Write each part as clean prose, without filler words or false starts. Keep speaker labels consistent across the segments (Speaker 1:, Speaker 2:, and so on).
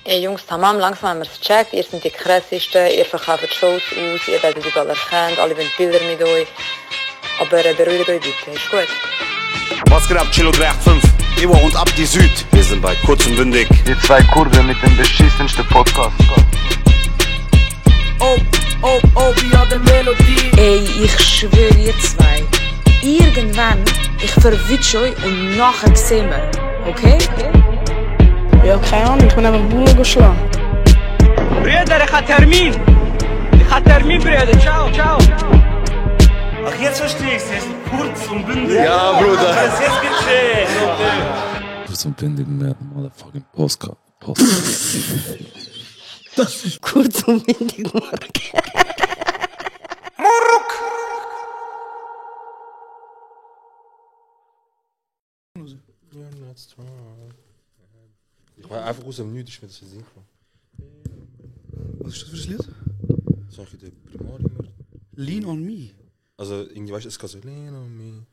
Speaker 1: Ey Jungs, tamam, langsam haben wir es gecheckt. Ihr seid die krassesten, ihr verkauft Shows aus, ihr werdet überall erkannt, alle wollen Bilder mit euch. Aber beruhigt euch bitte, ist gut.
Speaker 2: Was geht ab, Chilo 385? Ivo und Abdi Süd. Wir sind bei Kurz und Bündig.
Speaker 3: Die zwei Kurden mit dem beschissensten Podcast.
Speaker 4: wie an der Melodie.
Speaker 5: Ey, ich schwöre ihr zwei. Irgendwann, ich verwünsche euch und nachher sehen wir. Okay?
Speaker 6: Ja, keine Ahnung, ich bin einfach Bullen geschlagen.
Speaker 4: Brüder, ich habe Termin, Brüder. Ciao.
Speaker 7: Ach, jetzt verstehe ich es. Kurz und bündig.
Speaker 2: Ja, Bruder.
Speaker 7: Was ist jetzt geschehen?
Speaker 8: Kurz und bündig mit motherfucking Postcard.
Speaker 6: Das ist kurz und windig, Mark.
Speaker 9: Ich war einfach aus dem Nichts, ist mir das Sinn gekommen.
Speaker 10: Was ist das für ein Lied?
Speaker 9: Das ist eigentlich der Primar immer.
Speaker 10: Lean on Me.
Speaker 9: Also irgendwie weißt du, es geht so Lean on me,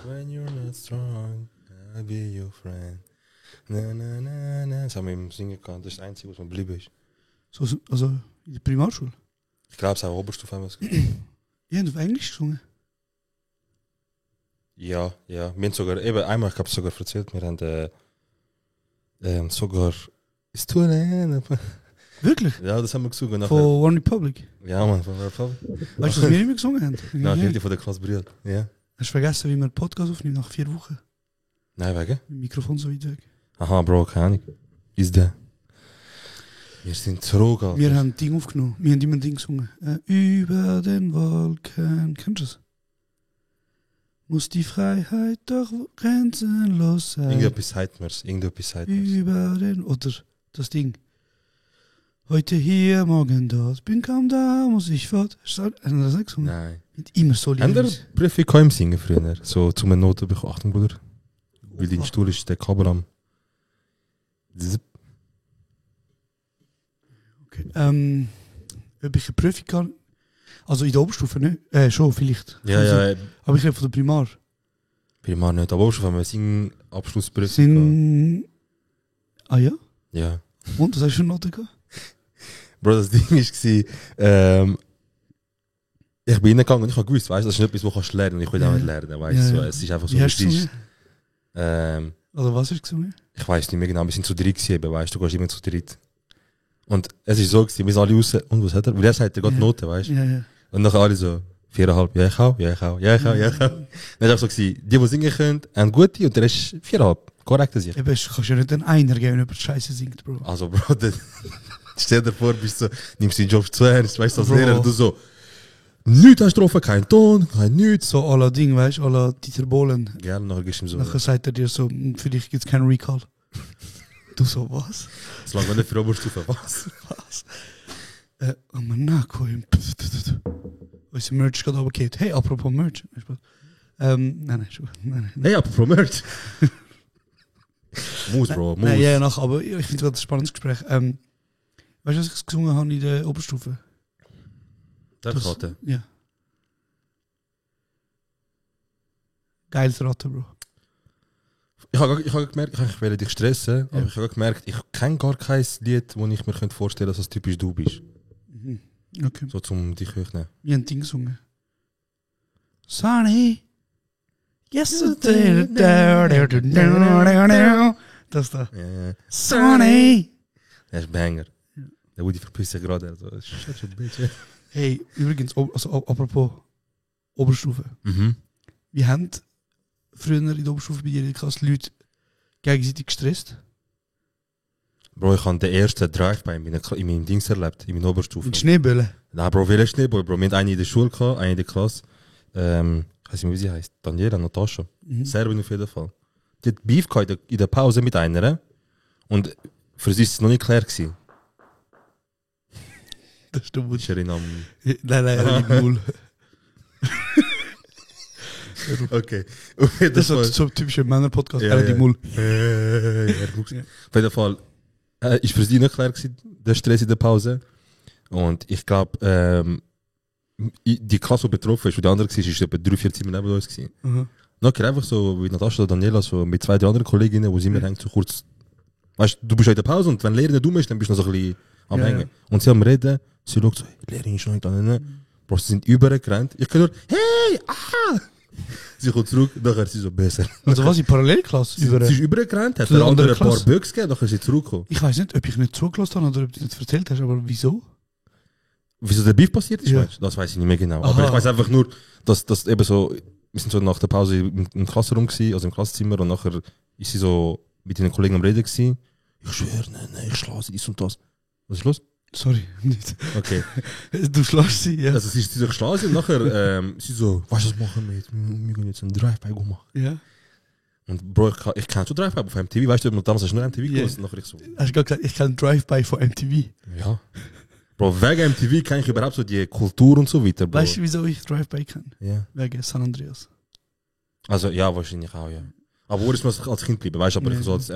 Speaker 9: when you're not strong, I'll be your friend. Na na na na. Das haben wir im Singen gehabt, das ist das Einzige, was mir geblieben ist.
Speaker 10: So, also in der Primarschule?
Speaker 9: Ich glaube, es ist auch Oberstufe haben wir es.
Speaker 10: Ihr habt auf Englisch gesungen?
Speaker 9: Ja. Wir haben sogar, eben einmal, ich glaube, sogar erzählt, wir haben sogar It's too late.
Speaker 10: Wirklich?
Speaker 9: Ja, das haben wir gesungen.
Speaker 10: Von One Republic?
Speaker 9: Ja, Mann, von One Republic.
Speaker 10: Weißt du, was wir nicht mehr gesungen haben?
Speaker 9: Ja, ich habe von der Klasse berührt. Ja.
Speaker 10: Hast du vergessen, wie man einen Podcast aufnimmt nach 4 Wochen?
Speaker 9: Nein, wegen?
Speaker 10: Mit dem Mikrofon so weit weg.
Speaker 9: Aha, Bro, keine Ahnung. Ist der. Wir sind zurück, Alter.
Speaker 10: Wir haben ein Ding aufgenommen. Wir haben immer ein Ding gesungen. Über den Wolken. Kennst du das? Muss die Freiheit doch grenzenlos sein.
Speaker 9: Irgendetwas sagt mir's.
Speaker 10: Über den... Oder das Ding. Heute hier, morgen dort. Bin kaum da, muss ich fort. Haben wir das nicht gesungen?
Speaker 9: Nein.
Speaker 10: Nicht immer so
Speaker 9: Haben wir
Speaker 10: lieb.
Speaker 9: Prüfung im Singen früher? So zu meiner Note bekommen. Achtung, Bruder. Weil dein Stuhl ist der Kabel am... Zip.
Speaker 10: Okay. Ob ich eine Prüfung kann? Also in der Oberstufe nicht? Schon, vielleicht.
Speaker 9: Ja.
Speaker 10: Aber ich rede von der Primar.
Speaker 9: Primar nicht. Aber Oberstufe haben wir Sing-Abschlussprüfung
Speaker 10: Sing... Ah ja?
Speaker 9: Ja.
Speaker 10: Und, was hast du für eine Note gehabt?
Speaker 9: Bro, das Ding war, ich bin reingegangen und ich habe gewusst, weißt du, das ist nicht etwas, wo kannst du lernen und ich will auch nicht lernen, weißt du,
Speaker 10: Ja.
Speaker 9: so, es ist einfach so,
Speaker 10: Wie
Speaker 9: wie
Speaker 10: hast
Speaker 9: es
Speaker 10: du
Speaker 9: ist.
Speaker 10: gesungen? Also was hast du gesungen?
Speaker 9: Ich weiss nicht mehr genau, wir sind zu dritt gewesen, weißt du, gehst immer zu dritt. Und es ist so gewesen, wir sind alle raus, und was hat er? Weil er sagt, er geht Noten, weißt du.
Speaker 10: Ja.
Speaker 9: Und nachher alle so, 4,5, ja ich auch. Dann war es so gewesen, die singen können, haben gute und der Rest 4,5. Korrekt ist ich.
Speaker 10: Eben, du kannst ja nicht einen Einer geben, wenn jemand Scheiße singt, Bro.
Speaker 9: Also Bro, stell dir vor, bist so, nimmst den Job zu ernst, weißt du, als
Speaker 10: Bro.
Speaker 9: Lehrer, du so, nichts hast du drauf, kein Ton, kein nichts.
Speaker 10: So à la Ding, weißt du, à la Dieter Bohlen.
Speaker 9: Gell, nachher gehst du ihm so,
Speaker 10: Nachher sagt er dir so, für dich gibt es keinen Recall. Du so, was?
Speaker 9: solange wir nicht für Oberstufe, was?
Speaker 10: Monaco. Unser Merch geht runtergefallen. Hey, apropos Merch. Nein.
Speaker 9: Hey, apropos Merch. Muss, Bro, muss.
Speaker 10: Nein, ja, nachher, aber ich finde es gerade ein spannendes Gespräch. Weißt du, was ich gesungen habe in der Oberstufe?
Speaker 9: Karte.
Speaker 10: Ja. Geiles Ratten, Bro.
Speaker 9: Ich habe gemerkt, ich will dich stressen, aber ich habe gemerkt, ich kenne gar kein Lied, das ich mir vorstellen könnte, dass es typisch du bist.
Speaker 10: Okay.
Speaker 9: So zum dich hochnehmen.
Speaker 10: Wir haben ein Ding gesungen. Sunny. Yesterday. Das da.
Speaker 9: Ja.
Speaker 10: Sunny.
Speaker 9: Das ist ein Banger. Der Woody verpisst sich gerade. Also, shut your bitch.
Speaker 10: Hey, übrigens, also, apropos Oberstufe. Wir haben früher in der Oberstufe bei dir in der Klasse Leute gegenseitig gestresst.
Speaker 9: Bro, ich habe den ersten Drive-By in meinem Dings erlebt, in meiner Oberstufe.
Speaker 10: Mit Schneebällen.
Speaker 9: Nein, Bro, welcher Schneeball, Bro? Wir hatten einen in der Schule, einen in der Klasse. Ich weiß nicht mehr, wie sie heißt. Daniela, Natascha. Serbin auf jeden Fall. Die hat Beef gehabt in der Pause mit einer. Und für sie ist es noch nicht klar gewesen.
Speaker 10: Das ist der Wunsch.
Speaker 9: Scherin am...
Speaker 10: Nein, null.
Speaker 9: Okay.
Speaker 10: Das ist so ein typischer Männer-Podcast.
Speaker 9: Ja,
Speaker 10: Die Mull.
Speaker 9: Auf jeden Fall ist für sie nicht klar gewesen, der Stress in der Pause. Und ich glaube, die Klasse, die betroffen ist, wo die andere war, ist etwa 3-4 Zimmer neben uns gewesen. Nachher einfach so, wie Natascha oder Daniela, so mit 2-3 anderen Kolleginnen, wo sie mir so kurz Weißt du, bist ja in der Pause und wenn die Lehrerin dumm ist, dann bist du noch so ein bisschen am Hängen. Und sie am Reden, sie schaut so, hey, die Lehrerin ist noch nicht da. Bro, sie sind übergerannt. Ich kann nur, hey, ah! Sie kommt zurück, nachher ist sie so besser.
Speaker 10: Also was, in Parallelklasse?
Speaker 9: Sie ist übergerannt, hat
Speaker 10: zu der
Speaker 9: der andere ein
Speaker 10: anderen
Speaker 9: paar
Speaker 10: Klasse?
Speaker 9: Böcks gegeben, nachher ist sie zurückgekommen.
Speaker 10: Ich weiß nicht, ob ich nicht zugelassen habe oder ob du nicht erzählt hast, aber wieso?
Speaker 9: Wieso der Beef passiert ist,
Speaker 10: Ja.
Speaker 9: weißt du? Das weiß ich nicht mehr genau.
Speaker 10: Aha.
Speaker 9: Aber ich weiß einfach nur, dass eben so, wir sind so nach der Pause im Klassenraum gewesen, also im Klassenzimmer, und nachher ist sie so mit den Kollegen am Reden gewesen. Ich schwöre, nein, ich schlage sie, dies und das. Was ist los?
Speaker 10: Sorry, nicht.
Speaker 9: Okay.
Speaker 10: Du schlägst sie, ja.
Speaker 9: Also sie ist so geschlagen und nachher, sie so, weißt du, was machen wir jetzt? Wir gehen jetzt einen Drive-By machen.
Speaker 10: Ja.
Speaker 9: Und Bro, ich kann schon Drive-By auf MTV, weißt du, damals hast du nur MTV gehört, und nachher ich so.
Speaker 10: Hast du gerade gesagt, ich kann Drive-By von MTV.
Speaker 9: Ja. Bro, wegen MTV kann ich überhaupt so die Kultur und so weiter, Bro.
Speaker 10: Weißt du, wieso ich Drive-By kann?
Speaker 9: Ja.
Speaker 10: Wegen San Andreas.
Speaker 9: Also ja, wahrscheinlich auch, ja. Aber wo ist man als Kind bleiben, weißt du, aber
Speaker 10: Ja.
Speaker 9: ich so als,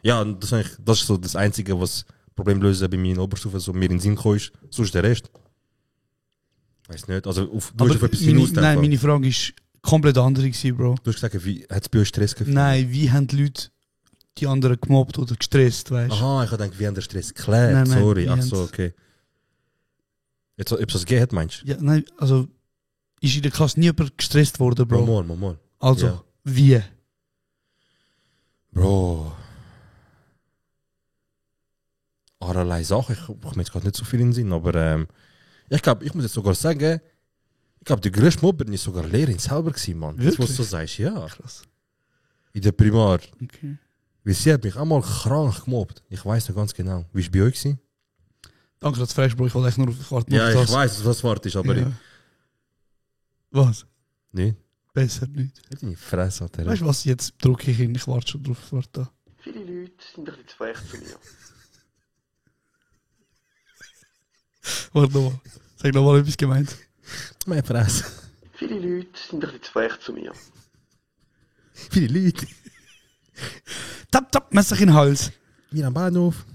Speaker 9: ja, das ist so das Einzige, was Problem lösen bei mir in Oberstufe, so mir in den Sinn gekommen ist, sonst der Rest. Weiß nicht, also du hast auf etwas hinaus
Speaker 10: nein, meine Frage ist komplett andere gewesen, Bro.
Speaker 9: Du hast gesagt, wie hat es bei euch Stress gefühlt?
Speaker 10: Nein, wie haben die Leute die anderen gemobbt oder gestresst, weißt du?
Speaker 9: Aha, ich habe gedacht, wie haben der Stress geklärt,
Speaker 10: Nein, nein,
Speaker 9: sorry,
Speaker 10: wie
Speaker 9: ach
Speaker 10: haben's-
Speaker 9: so, okay. Jetzt, ob es das gegeben hat, meinst du?
Speaker 10: Ja, nein, also ist in der Klasse nie jemand gestresst worden, Bro.
Speaker 9: Mal.
Speaker 10: Also,
Speaker 9: Ja.
Speaker 10: wie?
Speaker 9: Bro. Allerlei Sachen, ich komme jetzt gerade nicht so viel in den Sinn, aber ich glaube, ich muss jetzt sogar sagen, ich glaube, der grösste Mobber ist sogar Lehrerin selber gewesen, Mann. Das, was
Speaker 10: Wirklich?
Speaker 9: du so sagst, ja.
Speaker 10: Krass.
Speaker 9: In der Primar.
Speaker 10: Okay.
Speaker 9: Weil sie hat mich einmal krank gemobbt. Ich weiß noch ganz genau. Wie war es bei euch? Gewesen?
Speaker 10: Danke, dass du fragst, Bro. Ich wollte echt nur warten
Speaker 9: Ja,
Speaker 10: auf
Speaker 9: ich
Speaker 10: das.
Speaker 9: weiß, was wart ist, aber
Speaker 10: Ja. Was?
Speaker 9: nicht.
Speaker 10: Besser nicht.
Speaker 9: Halt deine Fresse, Alter.
Speaker 10: Weißt du was? Jetzt drücke ich ihn. Ich warte schon drauf. Warte da.
Speaker 2: Viele Leute sind ein bisschen zu frech zu mir.
Speaker 10: Warte nochmal. Sag nochmal etwas gemeint.
Speaker 9: Meine Fresse.
Speaker 2: Viele Leute sind ein bisschen zu frech zu mir.
Speaker 9: Viele Leute.
Speaker 10: Tap, tap, Messer in den Hals.
Speaker 9: Wir am Bahnhof.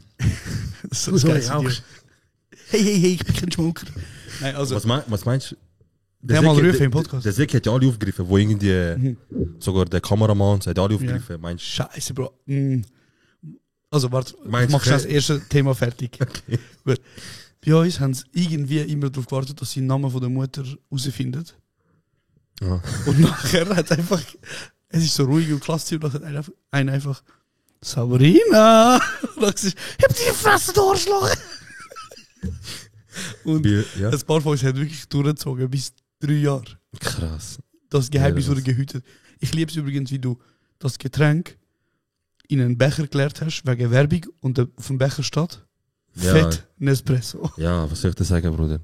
Speaker 10: Das ist
Speaker 9: Sorry,
Speaker 10: geil.
Speaker 9: auch.
Speaker 10: Hey, ich bin kein Schmucker. Nein, also,
Speaker 9: Was meinst du?
Speaker 10: Der mal
Speaker 9: Seki-
Speaker 10: rufen im Podcast.
Speaker 9: Der Seki hat ja alle aufgegriffen, wo irgendwie, sogar der Kameramann hat alle aufgegriffen. Meinst du?
Speaker 10: Scheiße, Bro. Also, warte, ich
Speaker 9: Meinst
Speaker 10: mach
Speaker 9: du-
Speaker 10: schon das erste Thema fertig.
Speaker 9: Okay.
Speaker 10: Gut. Bei uns haben sie irgendwie immer darauf gewartet, dass sie den Namen von der Mutter herausfinden.
Speaker 9: Ja.
Speaker 10: Und nachher hat einfach, es ist so ruhig und klasse, und dann hat einer einfach, Sabrina! Und dann gesagt, ich hab die Fresse durchgeschlagen! Und
Speaker 9: Ja.
Speaker 10: ein paar von uns haben wirklich durchgezogen, bis 3 Jahre.
Speaker 9: Krass.
Speaker 10: Das Geheimnis
Speaker 9: Ja,
Speaker 10: wurde gehütet. Ich liebe es übrigens, wie du das Getränk in einen Becher geleert hast, wegen Werbung, und auf dem Becher steht
Speaker 9: Ja.
Speaker 10: Fett Nespresso.
Speaker 9: Ja, was soll ich dir sagen, Bruder?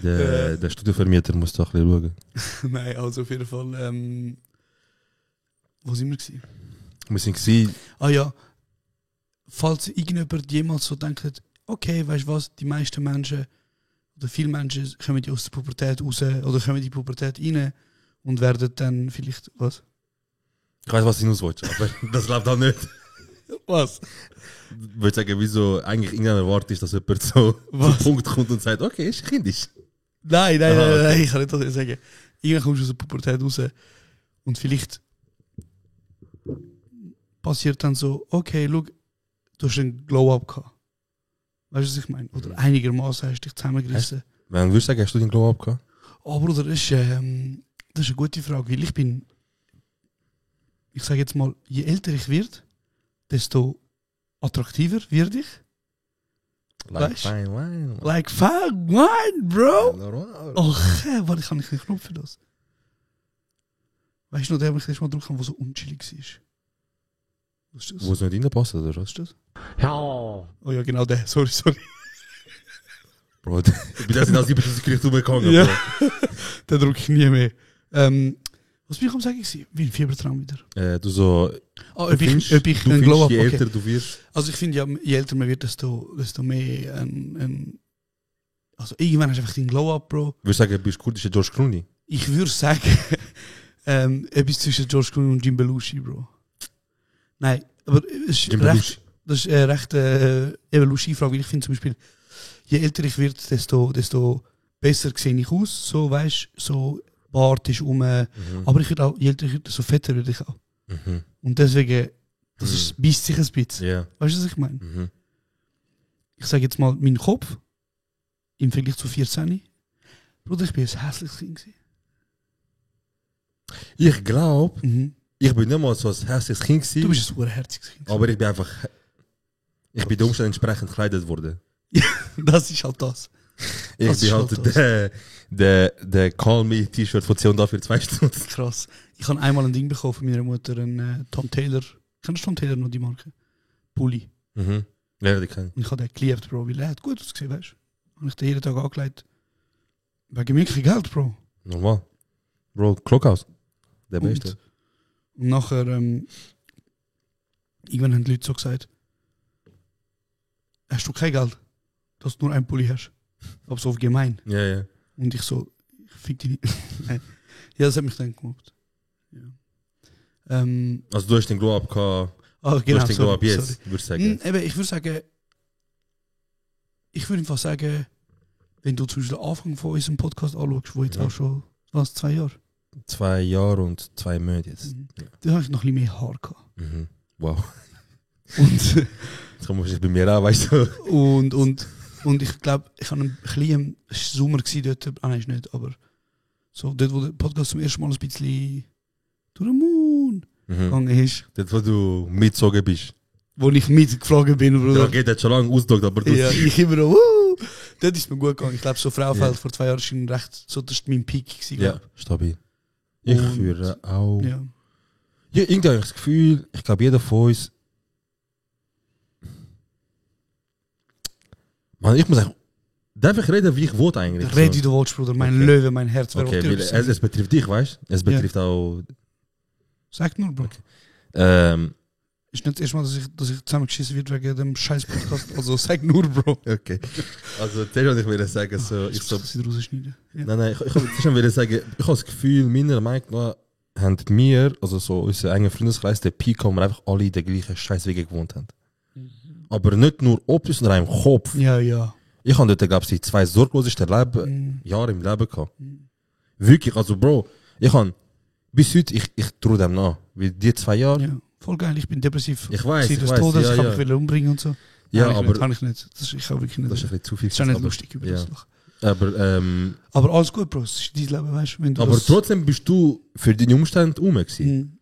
Speaker 9: Der Studiovermieter muss doch ein bisschen schauen.
Speaker 10: Nein, also auf jeden Fall, wo sind wir gewesen?
Speaker 9: Wir sind gewesen,
Speaker 10: Ah ja, falls irgendjemand jemals so denkt, hat, okay, weißt du was, die meisten Menschen, oder viele Menschen kommen die aus der Pubertät raus, oder kommen in die Pubertät rein und werden dann vielleicht, was?
Speaker 9: ich weiß, was ich hinaus wollte, aber das läuft auch nicht.
Speaker 10: Was?
Speaker 9: Ich würde sagen, wieso eigentlich irgendwann erwartet ist, dass jemand so
Speaker 10: Was?
Speaker 9: zum Punkt kommt und sagt, okay, ist kindisch.
Speaker 10: Nein,
Speaker 9: Aha, okay.
Speaker 10: ich kann nicht das sagen. Irgendwann kommst du aus der Pubertät raus und vielleicht passiert dann so, okay, schau, du hast einen Glow-Up gehabt. Weißt du, was ich meine? Oder einigermaßen hast du dich zusammengerissen.
Speaker 9: Wenn würdest du sagen, hast du den Glow-Up gehabt?
Speaker 10: Oh Bruder, das ist eine gute Frage, weil ich sage jetzt mal, je älter ich werde, desto attraktiver werde ich.
Speaker 9: Like
Speaker 10: Weißt?
Speaker 9: fine wine.
Speaker 10: Like fine wine, bro!
Speaker 9: Oh.
Speaker 10: Oh, warte, ich habe nicht den Knopf für das. Weißt du noch, der, wo ich das mal drauf kam, der so unchillig war? Was ist das?
Speaker 9: Wo es nicht reinpasst, oder was?
Speaker 10: Was ist das?
Speaker 2: Ja.
Speaker 10: Oh ja, genau der. Sorry.
Speaker 9: Bro, ich bin das in das Gericht umgegangen,
Speaker 10: Ja.
Speaker 9: Bro.
Speaker 10: Den drücke ich nie mehr. Was bin ich am sagen gewesen? Wie ein Fiebertraum wieder.
Speaker 9: Du so,
Speaker 10: Ah,
Speaker 9: du
Speaker 10: ob ich
Speaker 9: findest,
Speaker 10: einen Glow-Up,
Speaker 9: je
Speaker 10: okay.
Speaker 9: älter du wirst,
Speaker 10: Also ich finde ja, je älter man wird, desto mehr also irgendwann hast du einfach den Glow-Up, Bro.
Speaker 9: würdest du sagen, du bist kurdischer George Clooney?
Speaker 10: Ich würde sagen, etwas zwischen George Clooney und Jim Belushi, Bro. Nein, aber es ist
Speaker 9: Jim Belushi.
Speaker 10: das ist recht Evolution-Frage, weil ich finde zum Beispiel, je älter ich werde, desto besser sehe ich aus, so weißt, so Bart ist aber ich werde auch, je älter ich werde, desto fetter werde ich auch.
Speaker 9: Mhm.
Speaker 10: Und deswegen Das ist, beißt sich ein bisschen.
Speaker 9: Ja.
Speaker 10: Weißt du, was ich meine? Ich sage jetzt mal, mein Kopf, im Vergleich zu 14, Bruder, ich bin ein hässliches Kind gewesen.
Speaker 9: Ich glaube, ich bin nicht mal so ein hässliches Kind gewesen.
Speaker 10: Du bist ein urherziges Kind.
Speaker 9: Aber ich bin einfach... Ich bin den Umständen entsprechend gekleidet worden.
Speaker 10: Das ist halt das.
Speaker 9: Ich bin halt der Call Me T-Shirt von C&A für 2 Stunden.
Speaker 10: Krass. Ich habe einmal ein Ding bekommen von meiner Mutter, einen Tom Taylor. Kennst du Tom Taylor noch, die Marke? Pulli.
Speaker 9: Ja, die kann ich.
Speaker 10: Und ich habe den geliebt, Bro, weil er hat gut ausgesehen, weißt du. Habe ich den jeden Tag angelegt. Wegen mir kein Geld, Bro.
Speaker 9: Normal. Bro, Klockhaus. Der Beste.
Speaker 10: Und nachher, irgendwann haben die Leute so gesagt, hast du kein Geld, dass du nur einen Pulli hast. Aber so auf gemein.
Speaker 9: Ja, ja.
Speaker 10: Und ich so, ich fick dich nicht. Nein. Ja, das hat mich dann gemobbt. Ja.
Speaker 9: Also du hast den Glow-Up gehabt.
Speaker 10: Genau,
Speaker 9: du hast den Glow-Up jetzt, würde ich sagen.
Speaker 10: Ich würde sagen, einfach sagen, wenn du zum Beispiel den Anfang von unserem Podcast anschaust, wo jetzt auch schon, 2 Jahre?
Speaker 9: 2 Jahre und 2 Monate jetzt. Ja.
Speaker 10: Da habe ich noch ein bisschen mehr Haar gehabt.
Speaker 9: Wow.
Speaker 10: Und
Speaker 9: jetzt kommen wir bei mir an, weißt du.
Speaker 10: Und ich glaube, ich habe ein bisschen Sommer gewesen dort, nein, ist nicht, aber so dort, wo der Podcast zum ersten Mal ein bisschen durch den Mond gegangen ist.
Speaker 9: Dort, wo du mitgezogen bist.
Speaker 10: Wo ich mitgeflogen bin, Bruder.
Speaker 9: Ja, geht jetzt schon lange ausgedrückt, aber du...
Speaker 10: Ja, ich immer noch, dort ist mir gut gegangen. Ich glaube, so Fraufeld vor 2 Jahren ist schon recht, so, das ist mein Peak gewesen,
Speaker 9: ja, stabil. Ich führe auch...
Speaker 10: Ja.
Speaker 9: Ja, irgendwie habe ich das Gefühl, ich glaube, jeder von uns... Man, ich muss sagen, darf ich reden, wie ich wollte eigentlich?
Speaker 10: Red wie du willst, Bruder. Mein Löwe, mein Herz.
Speaker 9: Okay, es betrifft dich, weißt du? Es betrifft auch...
Speaker 10: Sag nur, Bro.
Speaker 9: Okay.
Speaker 10: Ist nicht das erste Mal, dass ich zusammengeschissen wird wegen dem scheiß Podcast. Also sag nur, Bro.
Speaker 9: Okay. Also, das wollte ich wieder sagen. So,
Speaker 10: ich so rausschneiden. Ja.
Speaker 9: Nein, ich wollte schon wieder sagen, ich habe das Gefühl, meiner Meinung nach haben wir, also so unser eigener Freundeskreis, der Peak, wo wir einfach alle in den gleichen Scheißwege gewohnt haben. Aber nicht nur optisch, sondern auch im Kopf.
Speaker 10: Ja, ja.
Speaker 9: Ich habe dort, glaube ich, 2 sorglosesten Jahre im Leben gehabt. Wirklich, also Bro, ich habe bis heute, ich traue dem nach. Weil die 2 Jahre...
Speaker 10: Ja, voll geil, ich bin depressiv.
Speaker 9: Ich weiß,
Speaker 10: ich kann mich umbringen und so.
Speaker 9: Ja,
Speaker 10: nein,
Speaker 9: aber...
Speaker 10: Kann ich nicht. Ich kann wirklich nicht.
Speaker 9: Das ist ein bisschen zu viel.
Speaker 10: Das ist ja nicht lustig über das Lachen.
Speaker 9: Aber
Speaker 10: alles gut, Bro, es ist dein Leben, weißt du.
Speaker 9: Aber trotzdem bist du für deine Umstände gewesen.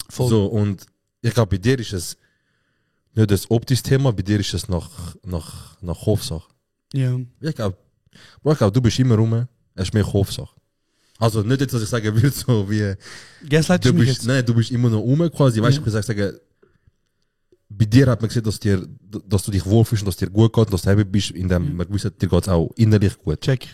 Speaker 10: Voll.
Speaker 9: So, und ich glaube, bei dir ist es nicht das optische Thema, bei dir ist es nach Kopfsache.
Speaker 10: Ja.
Speaker 9: Ich glaube, du bist immer rum, es ist mehr Kopfsache. Also nicht jetzt, dass ich sagen will, so wie...
Speaker 10: Du bist,
Speaker 9: nein, du bist immer noch quasi. Weißt du, ich kann sagen, bei dir hat man gesehen, dass du dich wohlfühlst und dass dir gut geht und dass du happy bist, indem man gewusst hat, dir geht es auch innerlich gut.
Speaker 10: Check.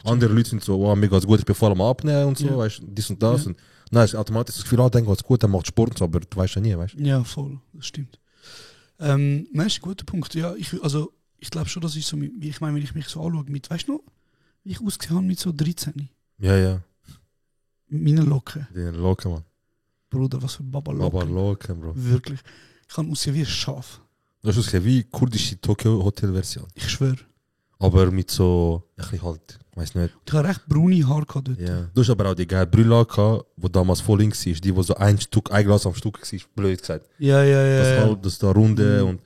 Speaker 9: Andere Leute sind so, mir geht es gut, ich bin voll am Abnehmen und so, weißt du, dies und das. Und nein, es ist automatisch das Gefühl, dann geht es gut, dann macht Sport und so, aber du weißt ja nie, weißt du.
Speaker 10: Ja, voll, das stimmt. Nein, ist ein guter Punkt. Ja, ich glaube schon, dass ich so, ich meine, wenn ich mich so anschaue, weißt du noch, wie ich ausgesehen habe mit so 13.
Speaker 9: Ja.
Speaker 10: Mit meinen Locken.
Speaker 9: Deine Locken, Mann.
Speaker 10: Bruder, was für Babalocken.
Speaker 9: Babalocken, Bro.
Speaker 10: Wirklich. Ich kann aussehen wie ein Schaf.
Speaker 9: Du hast ausgesehen wie kurdische Tokyo-Hotel-Version.
Speaker 10: Ich schwöre.
Speaker 9: Aber mit so, ein bisschen halt, weiß nicht.
Speaker 10: Ich habe recht braune Haare gehabt dort.
Speaker 9: Ja. Du hast aber auch die geile Brille gehabt, die damals voll links war, die wo so ein Glas am Stück war, blöd gesagt.
Speaker 10: Ja.
Speaker 9: Das da Runde und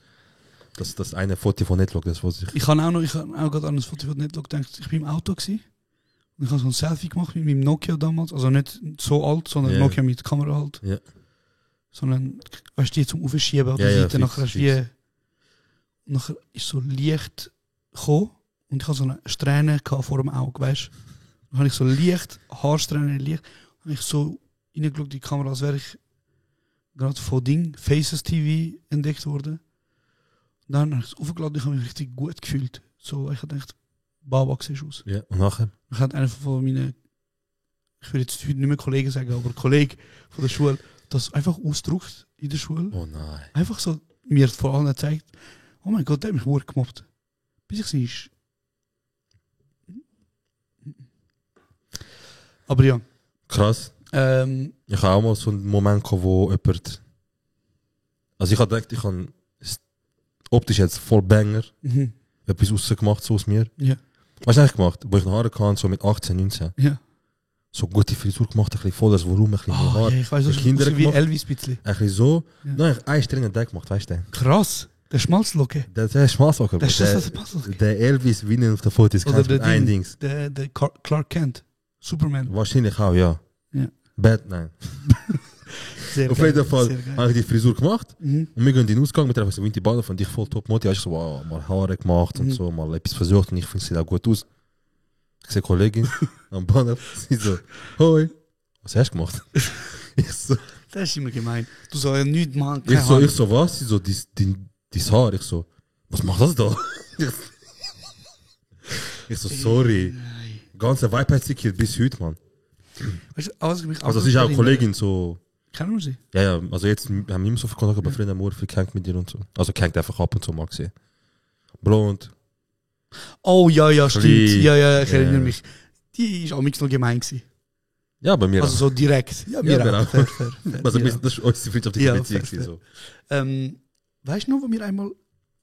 Speaker 9: das eine Foto von Netlog, das was
Speaker 10: ich habe auch gerade an das Foto von Netlog gedacht. Ich war im Auto gewesen, und ich habe so ein Selfie gemacht mit meinem Nokia damals, also nicht so alt, sondern Nokia mit Kamera halt.
Speaker 9: Ja.
Speaker 10: Sondern, weißt du, die zum Aufschieben oder Seite, nachher ist so Licht gekommen und ich hatte so eine Strähne vor dem Auge, weißt du. Dann habe ich so Licht, Haarsträhne, Licht, habe ich so reingeschaut in die Kamera, als wäre ich gerade von Faces TV entdeckt worden. Dann habe ich es aufgeladen, ich habe mich richtig gut gefühlt. So, ich habe gedacht, Baba siehst aus.
Speaker 9: Ja, und nachher?
Speaker 10: Ich hatte einen von meinen, ich will jetzt heute nicht mehr Kollegen sagen, aber Kollege von der Schule, das einfach ausdruckt in der Schule.
Speaker 9: Oh nein.
Speaker 10: Einfach so mir vor allem zeigt, oh mein Gott, der hat mich wohl gemobbt. Bis ich sehe. Aber ja.
Speaker 9: Krass. Ich habe auch mal so einen Moment gehabt, wo jemand... Also ich habe gedacht, ich habe optisch jetzt voll Banger etwas rausgemacht so aus mir.
Speaker 10: Ja.
Speaker 9: Was habe ich gemacht? Wo ich noch Haare hatte, so mit 18, 19.
Speaker 10: Ja.
Speaker 9: so gute Frisur gemacht, ein bisschen volles Volumen, ein bisschen mehr Haar.
Speaker 10: Ja, ich weiß, das
Speaker 9: Kinder
Speaker 10: ist wie
Speaker 9: gemacht.
Speaker 10: Elvis ein bisschen.
Speaker 9: Ein bisschen so.
Speaker 10: Ja.
Speaker 9: Nein, einen strengen Tag gemacht, weißt du?
Speaker 10: Krass, der Schmalzlocke.
Speaker 9: Der Schmalzlocke.
Speaker 10: Das ist das Schmalzlocke.
Speaker 9: Der Elvis, wie ihn auf der Fotos
Speaker 10: Oder
Speaker 9: kannst
Speaker 10: der
Speaker 9: mit ein
Speaker 10: Ding,
Speaker 9: Dings.
Speaker 10: der Clark Kent, Superman.
Speaker 9: Wahrscheinlich auch, ja.
Speaker 10: Ja.
Speaker 9: Nein.
Speaker 10: Sehr
Speaker 9: Auf
Speaker 10: geil,
Speaker 9: jeden Fall
Speaker 10: sehr geil.
Speaker 9: habe ich die Frisur gemacht
Speaker 10: Mhm.
Speaker 9: und wir gehen in den Ausgang mit der Winti Baller von dich voll top Moti. Ich so, wow, mal Haare gemacht und so, mal etwas versucht und ich finde, es sieht auch gut aus. Ich sehe Kollegin am Bahnhof, sie so, hoi, was hast du gemacht? Ich so,
Speaker 10: Das ist immer gemein. Du sollst ja nichts machen.
Speaker 9: ich so, was? Sie so, dies Haar. Ich so, was macht das da? Ich so, sorry. Ganze Vibe hat sich hier bis heute, Mann.
Speaker 10: Weißt du, was mich
Speaker 9: Also, es ist auch eine Kollegin so.
Speaker 10: Kennen wir sie?
Speaker 9: Ja, also jetzt haben wir nicht mehr so viel Kontakt, aber früher haben wir viel gehängt mit dir und so. Also, gehängt einfach ab und zu mal gesehen. Blond.
Speaker 10: Oh, ja, stimmt.
Speaker 9: Klein.
Speaker 10: Ja, ich erinnere mich. Die ist auch noch gemein gewesen.
Speaker 9: Ja, bei mir
Speaker 10: Also so direkt. Ja, mir
Speaker 9: mir
Speaker 10: auch.
Speaker 9: auch.
Speaker 10: Fair.
Speaker 9: Also,
Speaker 10: mir auch.
Speaker 9: das ist unsere freundschaftliche
Speaker 10: Ja,
Speaker 9: Beziehung.
Speaker 10: fair.
Speaker 9: So.
Speaker 10: Weißt du noch, wo wir einmal,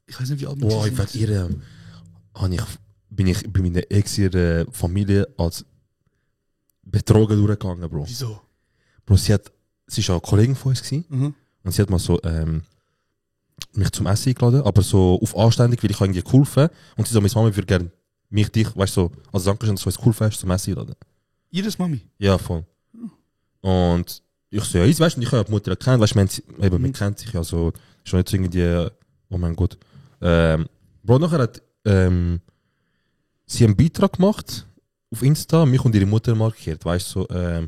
Speaker 10: ich weiß nicht, wie alt wir
Speaker 9: Boah, ich
Speaker 10: sind.
Speaker 9: werde bin ich bei meiner Ex ihrer Familie als betrogen durchgegangen, Bro.
Speaker 10: Wieso?
Speaker 9: Bro, sie ist auch eine Kollegin von uns gewesen.
Speaker 10: Mhm.
Speaker 9: Und sie hat mal so, mich zum Essen eingeladen, aber so auf anständig, weil ich irgendwie geholfen. Und sie so, meine Mama würde gerne dich, weißt du, so, als Dankeschön, dass du uns geholfen hast, zum Essen eingeladen.
Speaker 10: Ihres Mami?
Speaker 9: Ja, voll. Und ich so, ja, weißt du, ich habe die Mutter erkannt, weißt du, man kennt sich ja so, schon nicht irgendwie, oh mein Gott. Bro, nachher hat, sie einen Beitrag gemacht, auf Insta, mich und ihre Mutter markiert, weißt du, so,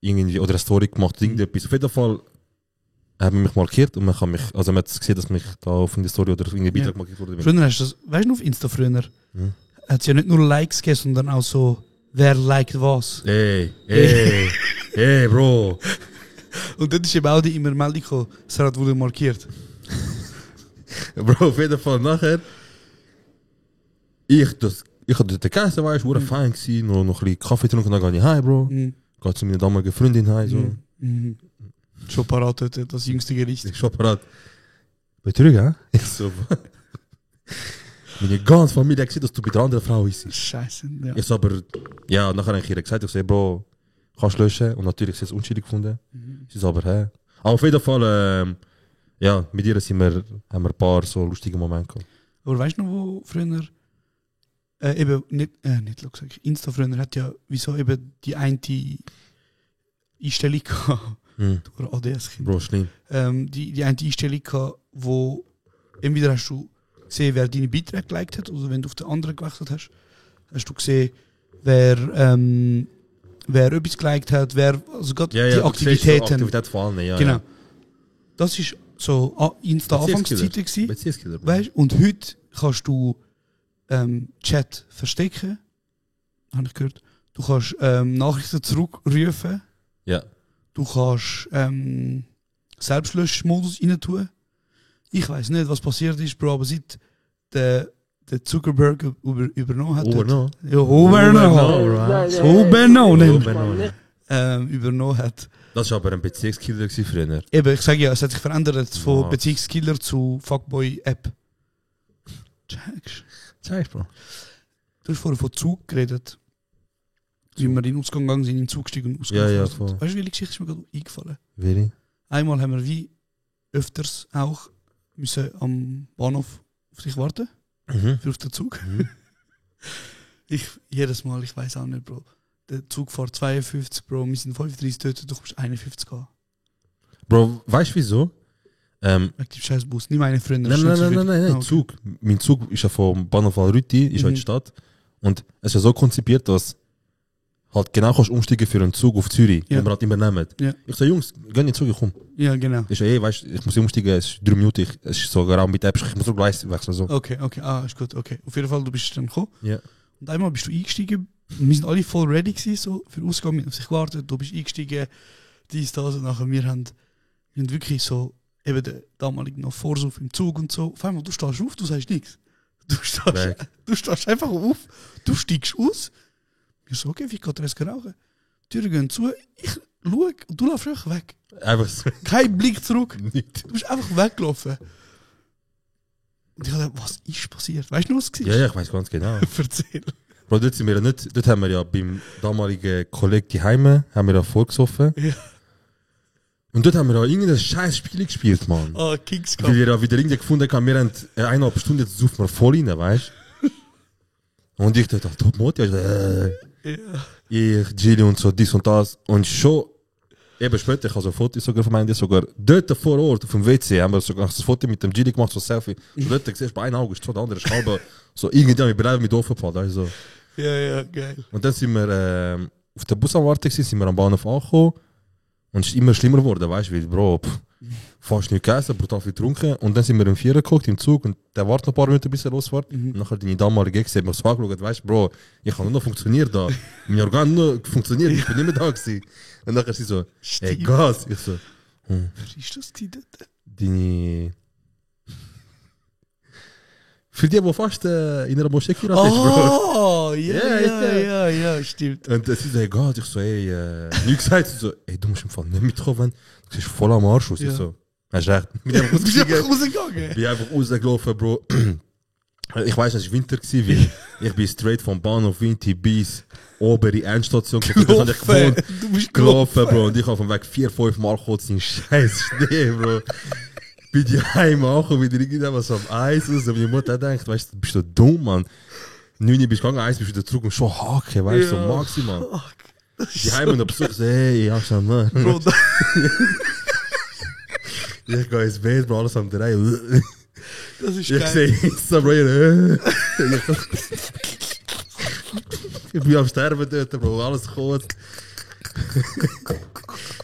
Speaker 9: irgendwie, oder eine Story gemacht, irgendetwas. Auf jeden Fall haben wir mich markiert und man kann mich, also man hat gesehen, dass mich da auf eine Story oder auf irgendeinen Beitrag markiert wurde.
Speaker 10: Früher hast du das, weißt du noch auf Insta früher? Hat es ja nicht nur Likes gegeben, sondern auch so, wer liked was.
Speaker 9: Ey, Bro.
Speaker 10: Und dann ist eben auch die immer Meldung gekommen, Sarah wurde markiert.
Speaker 9: Bro, auf jeden Fall nachher, ich hatte dort gegessen, weißt du, war fein gewesen, noch ein bisschen Kaffee getrunken, dann gehe ich heim, Bro. Gehe zu meiner damaligen Freundin heim, so.
Speaker 10: Schon parat heute, das jüngste Gericht.
Speaker 9: Schon parat. Betrügen, hä? Ich so, meine ganze Familie hat gesehen, dass du bei der anderen Frau bist.
Speaker 10: Scheiße, ja.
Speaker 9: Ich so, aber, ja, nachher habe ich ihr gesagt, ich so, Bro, kannst du löschen? Und natürlich, sie hat es unschuldig gefunden. Sie so, aber, hä? Aber auf jeden Fall, ja, mit ihr haben wir ein paar so lustige Momente gehabt.
Speaker 10: Aber weißt du noch, wo früher, eben, nicht gesagt, Insta früher hat ja, wieso eben die eine Einstellung gehabt, oder ADS-Kind.
Speaker 9: Bro, schlimm.
Speaker 10: Die eine Einstellung gehabt, wo entweder hast du gesehen, wer deine Beiträge geliked hat, oder wenn du auf den anderen gewechselt hast, hast du gesehen, wer etwas geliked hat, wer, also gerade die Aktivitäten.
Speaker 9: So Aktivität vor allem, ja.
Speaker 10: Genau.
Speaker 9: Ja.
Speaker 10: Das ist so Insta-Anfangszeiten gewesen.
Speaker 9: Beziehungskiller, Bro.
Speaker 10: Weißt? Und heute kannst du Chat verstecken, habe ich gehört. Du kannst Nachrichten zurückrufen.
Speaker 9: Ja.
Speaker 10: Du kannst Selbstlöschmodus rein tun. Ich weiß nicht, was passiert ist, Bro, aber seit der Zuckerberg übernommen hat. Übernommen hat.
Speaker 9: Das war aber ein Beziehungskiller früher.
Speaker 10: Eben, ich sage ja, es hat sich verändert von
Speaker 9: Was?
Speaker 10: Beziehungskiller zu Fuckboy-App.
Speaker 9: Zeig, Bro.
Speaker 10: Du hast vorher von Zug geredet. Wie wir in den Ausgang gegangen sind, in den Zug gestiegen und ausgegangen
Speaker 9: Ja,
Speaker 10: sind.
Speaker 9: voll.
Speaker 10: Weißt du, welche Geschichte ist mir gerade eingefallen?
Speaker 9: Really?
Speaker 10: Einmal haben wir wie öfters auch müssen am Bahnhof auf dich warten. Für auf den Zug. Jedes Mal, ich weiß auch nicht, Bro. Der Zug fährt 52, Bro. Wir sind 35 dort, du kommst 51 gehen.
Speaker 9: Bro, weißt du wieso?
Speaker 10: Wegen dem scheiß Bus. Nicht meine Freunde.
Speaker 9: Nein, Zug. Mein Zug ist ja vom Bahnhof Al-Rüti, ist ja in der Stadt. Und es ist ja so konzipiert, dass halt genau kannst umsteigen für einen Zug auf Zürich,
Speaker 10: Ja.
Speaker 9: den wir halt immer nehmen.
Speaker 10: Ja.
Speaker 9: Ich so, Jungs, geh in den Zug, ich komm.
Speaker 10: Ja, genau.
Speaker 9: Ich so, weißt du, ich muss umsteigen, es ist 3 Minuten, es ist sogar auch mit App, ich muss so gleich wechseln. So.
Speaker 10: Okay, ist gut, okay. Auf jeden Fall, du bist dann gekommen.
Speaker 9: Ja.
Speaker 10: Und einmal bist du eingestiegen. Wir sind alle voll ready gewesen, so, für den Ausgang. Wir haben auf sich gewartet, du bist eingestiegen, dies, das und nachher. Wir haben wirklich so, eben der damalige noch Vorsauf im Zug und so. Auf einmal, du stehst auf, du sagst nichts. Du stehst einfach auf, du steigst aus. Wir so, okay, wie geht der rauchen? Die Türen gehen zu, ich schaue und du läufst einfach weg.
Speaker 9: Einfach so.
Speaker 10: Kein Blick zurück.
Speaker 9: Nicht.
Speaker 10: Du bist einfach weggelaufen. Und ich dachte, was ist passiert? Weißt du noch, was es war?
Speaker 9: Ja, ich weiß ganz genau.
Speaker 10: Erzähl.
Speaker 9: Bro, dort sind wir ja nicht, dort haben wir ja beim damaligen Kollegen die Heime, haben wir ja vorgesoffen.
Speaker 10: Ja.
Speaker 9: Und dort haben wir ja irgendein scheiß Spiel gespielt, Mann.
Speaker 10: Ah, Kings
Speaker 9: Weil wir ja wieder irgendwie gefunden haben, wir haben 1,5 Stunden, jetzt saufen wir voll rein, weißt du? Und ich dachte, top Moti, ich, Gilly und so, dies und das. Und schon, eben später, ich habe so Fotos sogar von meinen, sogar dort vor Ort, auf dem WC, haben wir sogar das Foto mit dem Gilly gemacht, so ein Selfie. So dort siehst du, bei einem Auge ist so, der andere ist halb, so irgendwie, wir bleiben mit aufgefallen, also.
Speaker 10: Ja, geil.
Speaker 9: Und dann sind wir auf der Busanwarte gewesen, sind wir am Bahnhof angekommen. Und es ist immer schlimmer geworden, weißt du, weil, Bro, fast nicht gegessen, brutal viel getrunken. Und dann sind wir im Vierer geguckt, im Zug, und der wartet noch ein paar Minuten, bis er losfährt. Und nachher deine damalige Ex hat mir so angeschaut, weißt du, Bro, ich habe nur noch funktioniert da. Mein Organ nur funktioniert, ich bin nicht mehr da gewesen. Und nachher sie so, ey, Gas. Ich so,
Speaker 10: Wer ist das die dort?
Speaker 9: deine... Für die fast in einer Moschee geheiratet ist, Bro.
Speaker 10: Oh, ja, stimmt.
Speaker 9: Und sie so, hey Gott, ich so, ey, nie gesagt, sie so, ey, du musst im Fall nicht mitkommen, du siehst voll am Arsch aus. Ich so, hast recht. Bin einfach
Speaker 10: rausgegangen?
Speaker 9: Bin einfach rausgelaufen, Bro. Ich weiss, es war Winter, weil ich bin straight vom Bahnhof Winti bis obere Endstation gelaufen.
Speaker 10: Du bist
Speaker 9: gelaufen, Bro. Und ich habe vom Weg 4-5 Mal kurz in scheiß Schnee, Bro. Bin die heim angekommen, wieder irgendwas am Eis aus. Und meine Mutter denkt, weißt du, bist du dumm, Mann. 9 bist du gegangen, 1 bist du wieder zurück und schon Hake, weißt du, so maximal. Die heim und Besuch so, hey, ja, schon mal.
Speaker 10: Bro,
Speaker 9: ich gehe ins Bett, Bro, alles am Drehen.
Speaker 10: das ist
Speaker 9: Ich
Speaker 10: geil.
Speaker 9: sehe Instagram, ich bin am Sterben dort, Bro, alles kurz.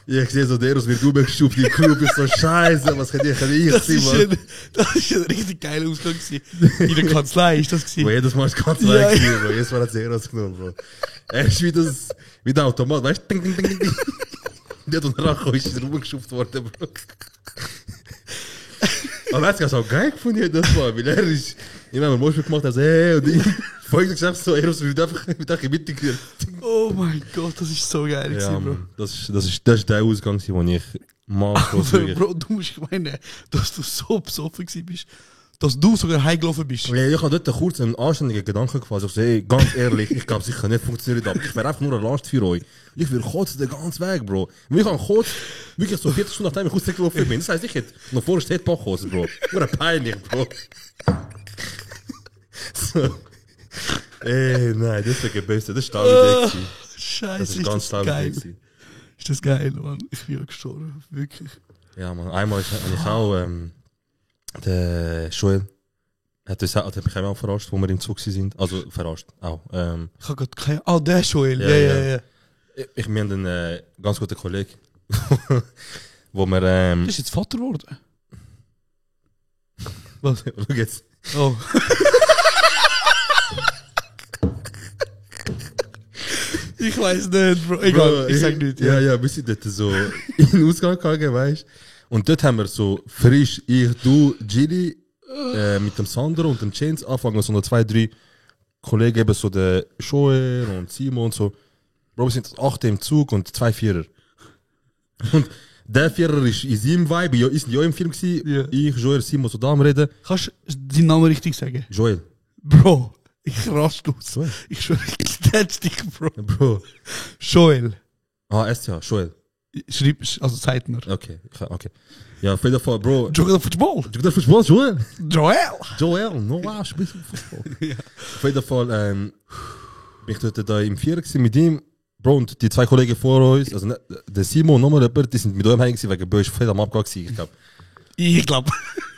Speaker 9: Ich sehe so, der aus wird umgeschubt, die Club ist so scheiße, was kann ich sein, Mann?
Speaker 10: Das ist ein richtig geiler Ausgang gewesen. In der Kanzlei ist das gewesen.
Speaker 9: Bro, jedes Mal ist ganz leicht gewesen, Bro. Jedes Mal hat es Eros genommen, Bro. Er ist wie der Automat, weißt du? Ding, ding, ding, ding. Der hat nachher ist rumgeschuft worden, Bro. Aber er hat es auch geil gefunden, das Mal, weil er ist, ich meine, Moschel gemacht, also, hey, und ich, folgendes Geschäft so, Eros wird einfach in die Mitte gehört.
Speaker 10: Oh mein Gott, das ist so geil
Speaker 9: Ja,
Speaker 10: gewesen, Bro.
Speaker 9: Mann, das ist der Ausgang, den ich maßlos
Speaker 10: Aber Bro, du musst meinen, dass du so besoffen gewesen bist, dass du sogar heimgelaufen bist.
Speaker 9: Ja, ich habe dort kurz einen anständigen Gedanken gefasst. Ich so, hey, ganz ehrlich, ich glaube sicher nicht funktioniert ab. Ich wäre einfach nur eine Last für euch. Ich will kotzen den ganzen Weg, Bro. Und ich habe kurz, wirklich so 40 Stunden nachdem ich kurz weggelaufen bin. Das heisst, ich hätte noch vorher steht Bachhose, Bro. Nur peinlich, Bro. So. Ey, nein, das ist der Beste. Das ist Idee.
Speaker 10: Scheiße,
Speaker 9: Das ist
Speaker 10: ist
Speaker 9: ganz
Speaker 10: das geil.
Speaker 9: Idee.
Speaker 10: Ist das geil, Mann. Ich bin ja gestorben, wirklich.
Speaker 9: Ja, man. Einmal habe ich auch, der Joel hat mich auch verarscht, wo wir im Zug sind. Also verarscht, auch.
Speaker 10: Ich habe gerade keine... Ah, der Joel. Ja.
Speaker 9: Wir haben einen ganz guten Kollegen, wo wir...
Speaker 10: Du bist jetzt Vater geworden? Was?
Speaker 9: Schau jetzt.
Speaker 10: Oh. Ich weiß nicht, Bro. Egal, ich sag nicht.
Speaker 9: Ja, wir sind dort so in den Ausgang gegangen, weißt du. Und dort haben wir so frisch, ich, du, Gilly, mit dem Sandro und dem Chains anfangen, so noch 2, 3 Kollegen, eben so der Joel und Simon und so. Bro, wir sind 8 im Zug und 2 Vierer. Und der Vierer ist in seinem Vibe, ja, ist ja im Film gewesen.
Speaker 10: Ja.
Speaker 9: Ich, Joel, Simon, so da am Reden.
Speaker 10: Kannst du deinen Namen richtig sagen?
Speaker 9: Joel.
Speaker 10: Bro, ich rast aus.
Speaker 9: Joel.
Speaker 10: Ich schwöre, ich tätsch dich, Bro.
Speaker 9: Bro.
Speaker 10: Joel.
Speaker 9: Ah, SCH, Joel.
Speaker 10: Schreibst, also zeigt mir.
Speaker 9: Okay. Ja, auf jeden Fall, Bro.
Speaker 10: Joel Football.
Speaker 9: Joel Fußball, Joel.
Speaker 10: Joel.
Speaker 9: No, wow, spielst du Fußball. Ja. Auf jeden Fall bin ich dort da im Vierer mit ihm. Bro, und die 2 Kollegen vor uns, also der Simon und nochmal jemand, die sind mit ihm heim gewesen, wegen Bösch voll am Abgang gewesen, ich glaube.
Speaker 10: Ich glaube.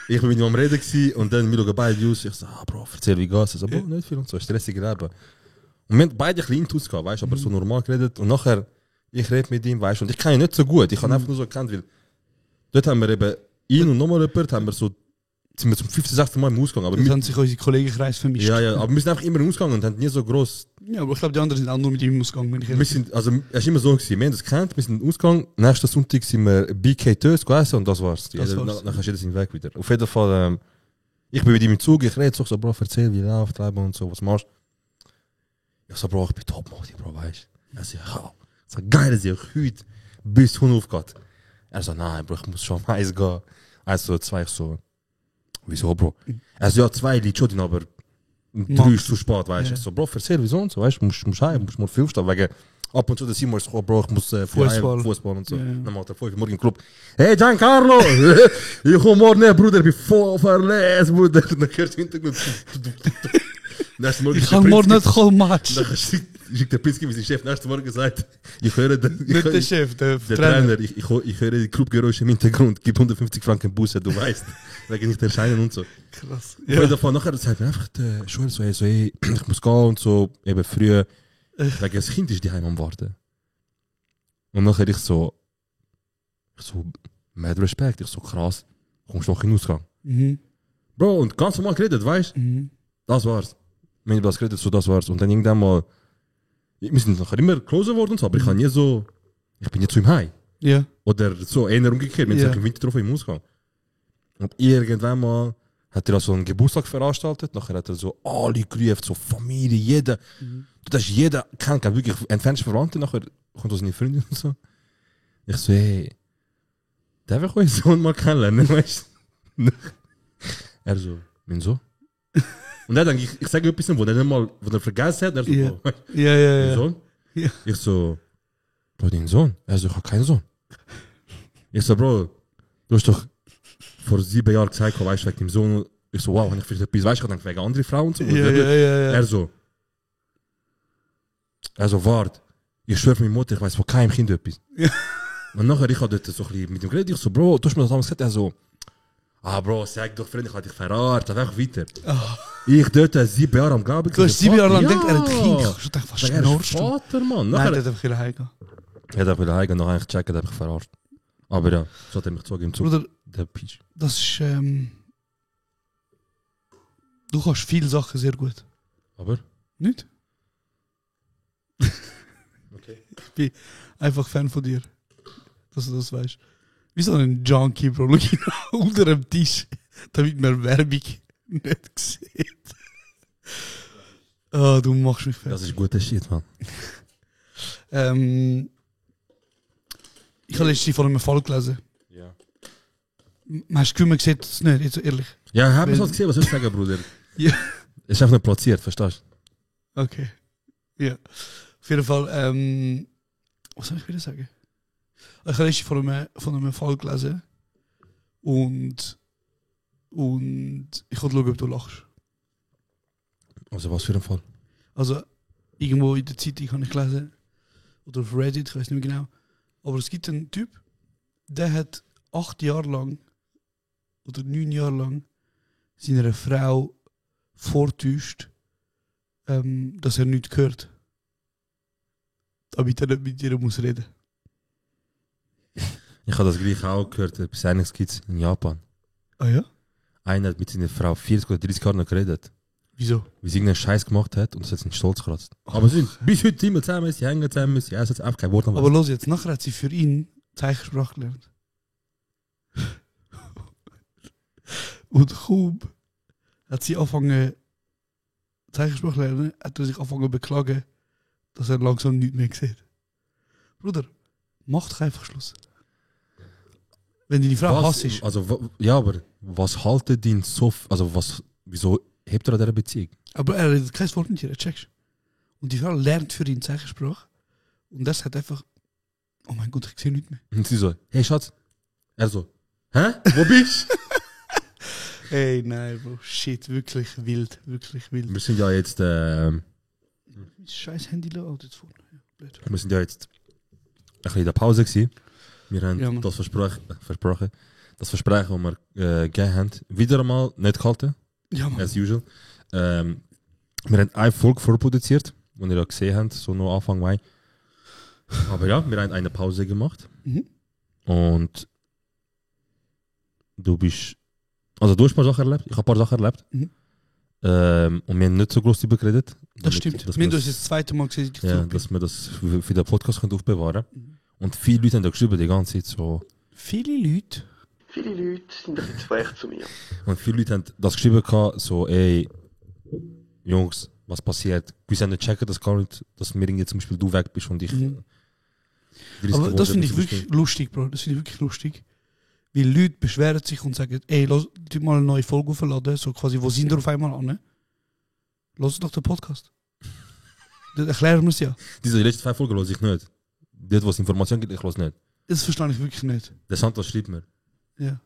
Speaker 9: Ich bin mit ihm am Reden gewesen, und dann wir schauen beide aus. Ich so, Bro, erzähl, wie geht's? Ich so, Bro, nicht viel und so, stressig Leben. Und wir haben beide ein bisschen Intus gehabt, weißt du, aber so normal geredet. Und nachher, ich rede mit ihm, weißt du, und ich kann ihn nicht so gut. Ich habe einfach nur so gekannt, weil dort haben wir eben ihn und nochmal jemand, haben wir so, sind wir zum 5., 6. Mal im Ausgang. Aber
Speaker 10: Jetzt haben sich unsere Kollegenkreis vermischt.
Speaker 9: ja, aber wir sind einfach immer im Ausgang und haben nie so gross.
Speaker 10: Ja, aber ich glaube, die anderen sind auch nur mit ihm im Ausgang, wenn ich
Speaker 9: Wir sind, also, es ist immer so gewesen, wir haben das gekannt, wir sind im Ausgang, nächsten Sonntag sind wir BK Tös gegessen und das war's. Nachher ist jeder sein Weg wieder. Auf jeden Fall, ich bin mit ihm im Zug, ich rede so, Bro, erzähl, wie läuft Leben und so, was machst du? Ich so, Bro, ich bin top-Modi, Bro, weißt du? Er so, ja, so geil, dass ich heute bis Hund aufgeht. Er so, nein, Bro, ich muss schon am Eis gehen. Also 2, ich so, wieso, Bro? Er so, ja, 2 Lidschotten, aber 3 ist zu spät, weißt du. Ich so, Bro, erzähl, wieso und so, weißt du, musst heim, musst mal viel stehen, wegen ab und zu der Simon ist so, Bro, ich muss Fußball und so. Dann macht er 5 Uhr morgen im Club. Hey, Giancarlo! Ich komm morgen, Bruder, ich bin voll verletzt, Bruder. Dann hörst du Hintergrund.
Speaker 10: Ich kann morgen nicht kommen, Match.
Speaker 9: Dann schickt der Pinski, wie sein Chef nächsten Morgen sagt, ich höre den...
Speaker 10: Nicht der Chef, der
Speaker 9: Trainer. Ich höre die Clubgeräusche im Hintergrund, gib 150 Franken Busse, du weißt. Wegen nicht erscheinen und so.
Speaker 10: Krass.
Speaker 9: Ja. Davon nachher sagt mir einfach der Schule so, hey, ich muss gehen und so, eben früh. Wegen das Kind ist die Heim am Warten. Und nachher ich so, mad Respekt, ich so krass, kommst du noch in den Ausgang. Bro, und ganz normal geredet, weißt du? Das war's. Wenn ich was geredet, so das war's. Und dann irgendwann mal, wir sind nachher immer closer geworden und so, aber ich kann nie so, ich bin jetzt so im Hai.
Speaker 10: Ja.
Speaker 9: Oder so eher umgekehrt, wenn ich im Winter drauf im Ausgang. Und irgendwann mal hat er so einen Geburtstag veranstaltet, nachher hat er so alle gerufen, so Familie, jeder. Du hast jeder kennt, wirklich entfernte Verwandte, nachher kommt aus seine Freundin und so. Ich so, hey, darf ich euren Sohn mal kennenlernen, weißt du? Er so, mein Sohn? Und er denkt, ich sage etwas, wo er nicht mal, wo er vergessen hat, er so,
Speaker 10: ja.
Speaker 9: Sohn? Ja. Ich so, Bro, dein Sohn? Er so, ich habe keinen Sohn. Ich so, Bro, du hast doch vor 7 Jahren gesagt, weißt du, wegen dem Sohn. Ich so, wow, wenn ich vielleicht etwas, weißt du, ich denke, wegen anderen Frauen und so.
Speaker 10: Ja.
Speaker 9: Er so, warte, ich schwöre für meine Mutter, ich weiß von keinem Kind etwas. Ja. Und nachher, ich habe dort so ein bisschen mit ihm geredet, ich so, Bro, du hast mir das damals gesagt, er so, Bro, sag doch, Freund, ich habe dich verarscht, einfach weiter. Ich dort 7 Jahre am Glauben.
Speaker 10: Du hast 7 Jahre lang gedacht, er hat Kind. Ich dachte, was schnurrst du?
Speaker 9: Vater, Mann.
Speaker 10: Nein, der hat einfach wieder heimgehen.
Speaker 9: Ja, der will heimgehen, noch eigentlich checken, der hat mich verarscht. Aber ja, so hat er mich gezogen im Zug.
Speaker 10: Bruder,
Speaker 9: der Peach.
Speaker 10: Das ist, du kannst viele Sachen sehr gut.
Speaker 9: Aber?
Speaker 10: Nicht?
Speaker 9: Okay.
Speaker 10: Ich bin einfach Fan von dir. Dass du das weißt. Wie so ein Junkie, Bro. Schau ihn unter dem Tisch, damit man Werbung nicht sieht. Du machst mich fertig.
Speaker 9: Das ist guter Shit, Mann.
Speaker 10: Ich habe letztens von einem Fall gelesen.
Speaker 9: Ja.
Speaker 10: Hast du gesehen, das nicht, jetzt ehrlich?
Speaker 9: Ja, ich habe es gesehen, was soll ich sagen, Bruder?
Speaker 10: Ja.
Speaker 9: Es ist einfach nicht platziert, verstehst
Speaker 10: du? Okay. Ja. Auf jeden Fall, was soll ich wieder sagen? Ich habe letztens von einem Fall gelesen und ich wollte schauen, ob du lachst.
Speaker 9: Also was für ein Fall?
Speaker 10: Also irgendwo in der Zeitung habe ich gelesen, oder auf Reddit, ich weiß nicht mehr genau, aber es gibt einen Typ, der hat 8 Jahre lang oder 9 Jahre lang seiner Frau vortäuscht, dass er nichts hört. Damit er nicht mit ihr muss reden.
Speaker 9: Ich habe das gleich auch gehört, etwas Ähnliches gibt es in Japan.
Speaker 10: Ah ja?
Speaker 9: Einer hat mit seiner Frau 40 oder 30 Jahre noch geredet.
Speaker 10: Wieso?
Speaker 9: Weil sie irgendeinen Scheiß gemacht hat und es hat seinen Stolz gekratzt. Aber sie sind bis heute immer zusammen, sie hängen zusammen, sie essen einfach kein Wort.
Speaker 10: Aber los jetzt, nachher hat sie für ihn Zeichensprache gelernt. Und kaum hat sie angefangen Zeichensprache lernen, hat er sich angefangen zu beklagen, dass er langsam nichts mehr sieht. Bruder, mach doch einfach Schluss. Wenn deine Frau hasst ist.
Speaker 9: Also, ja, aber was haltet ihn so, also wieso hebt er an dieser Beziehung?
Speaker 10: Aber er hat kein Wort mit ihr, checkst. Und die Frau lernt für ihn Zeichensprache und das hat einfach, oh mein Gott, ich sehe nichts mehr.
Speaker 9: Und sie so, hey Schatz. Er so, hä? Wo bist du?
Speaker 10: Hey, nein, Bro, shit, wirklich wild.
Speaker 9: Wir sind ja jetzt,
Speaker 10: scheiß Handy laut jetzt vorne. Ja,
Speaker 9: wir sind ja jetzt ein bisschen in der Pause gewesen. Wir haben das versprochen, das Versprechen, das wir gegeben haben, wieder einmal nicht gehalten.
Speaker 10: Ja, Mann.
Speaker 9: As usual. Wir haben eine Folge vorproduziert, die ihr ja gesehen habt, so noch Anfang Mai. Aber ja, wir haben eine Pause gemacht. Und du hast ein paar Sachen erlebt, ich habe ein paar Sachen erlebt. Und wir haben nicht so groß darüber geredet.
Speaker 10: Das stimmt. Wir haben das jetzt das zweite Mal gesehen.
Speaker 9: Ja, dass wir das für den Podcast aufbewahren können. Und viele Leute haben da geschrieben, die ganze Zeit so.
Speaker 10: Viele Leute
Speaker 11: sind ein bisschen zu frech zu mir.
Speaker 9: Und viele Leute haben das geschrieben, so, ey, Jungs, was passiert? Wir haben nicht checken, dass gar nicht, dass mir jetzt zum Beispiel du weg bist und ich.
Speaker 10: Aber das finde ich wirklich lustig, Bro. Das finde ich wirklich lustig. Weil Leute beschweren sich und sagen, ey, lass mal eine neue Folge aufladen, so quasi, wo sind wir auf einmal an? Los doch den Podcast. Das erklären wir es ja.
Speaker 9: Diese letzten 2 Folgen höre ich nicht. Dort, wo es Informationen gibt, ich höre es nicht.
Speaker 10: Das verstehe ich wirklich nicht.
Speaker 9: Der Santos schreibt mir.
Speaker 10: Ja.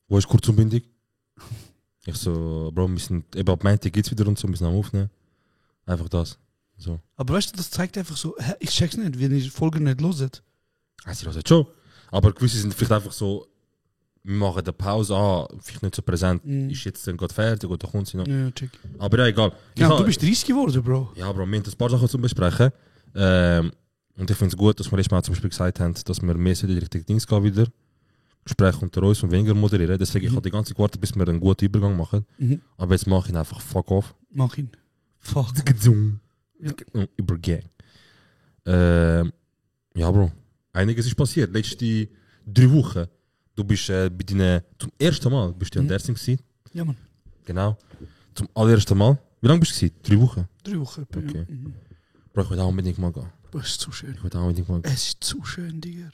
Speaker 9: Wo ist kurz und bündig? Ich so, Bro, wir sind eben ab Montag geht's wieder und so, wir müssen am Aufnehmen. Einfach das. So.
Speaker 10: Aber weißt du, das zeigt einfach so, ich check's nicht, wenn ihr Folgen nicht loset.
Speaker 9: Sie hören schon. Aber gewisse sind vielleicht einfach so, wir machen eine Pause, vielleicht nicht so präsent, ist jetzt dann gerade fertig oder kommt sie noch.
Speaker 10: Ja, check.
Speaker 9: Aber ja, egal.
Speaker 10: Ja, du bist 30 geworden, Bro.
Speaker 9: Ja, Bro, wir haben ein paar Sachen zu besprechen. Und ich finde es gut, dass wir letztes Mal zum Beispiel gesagt haben, dass wir mehr in die Richtung Dings gehen wieder. Gespräche unter uns und weniger moderieren. Deswegen ich habe die ganze Zeit gewartet, bis wir einen guten Übergang machen. Aber jetzt mache ich ihn einfach fuck off.
Speaker 10: Mach ihn. Fuck.
Speaker 9: Übergang. Ja, Bro. Einiges ist passiert. Letzte 3 Wochen. Du bist bei deinen, zum ersten Mal bist du an der Sim gewesen.
Speaker 10: Ja, Mann.
Speaker 9: Genau. Zum allerersten Mal. Wie lange bist du gewesen? 3 Wochen?
Speaker 10: 3 Wochen.
Speaker 9: Okay. Bro, ich will auch unbedingt mal gehen.
Speaker 10: Das ist zu schön.
Speaker 9: Ich will auch unbedingt mal gehen.
Speaker 10: Es ist zu schön, Digga.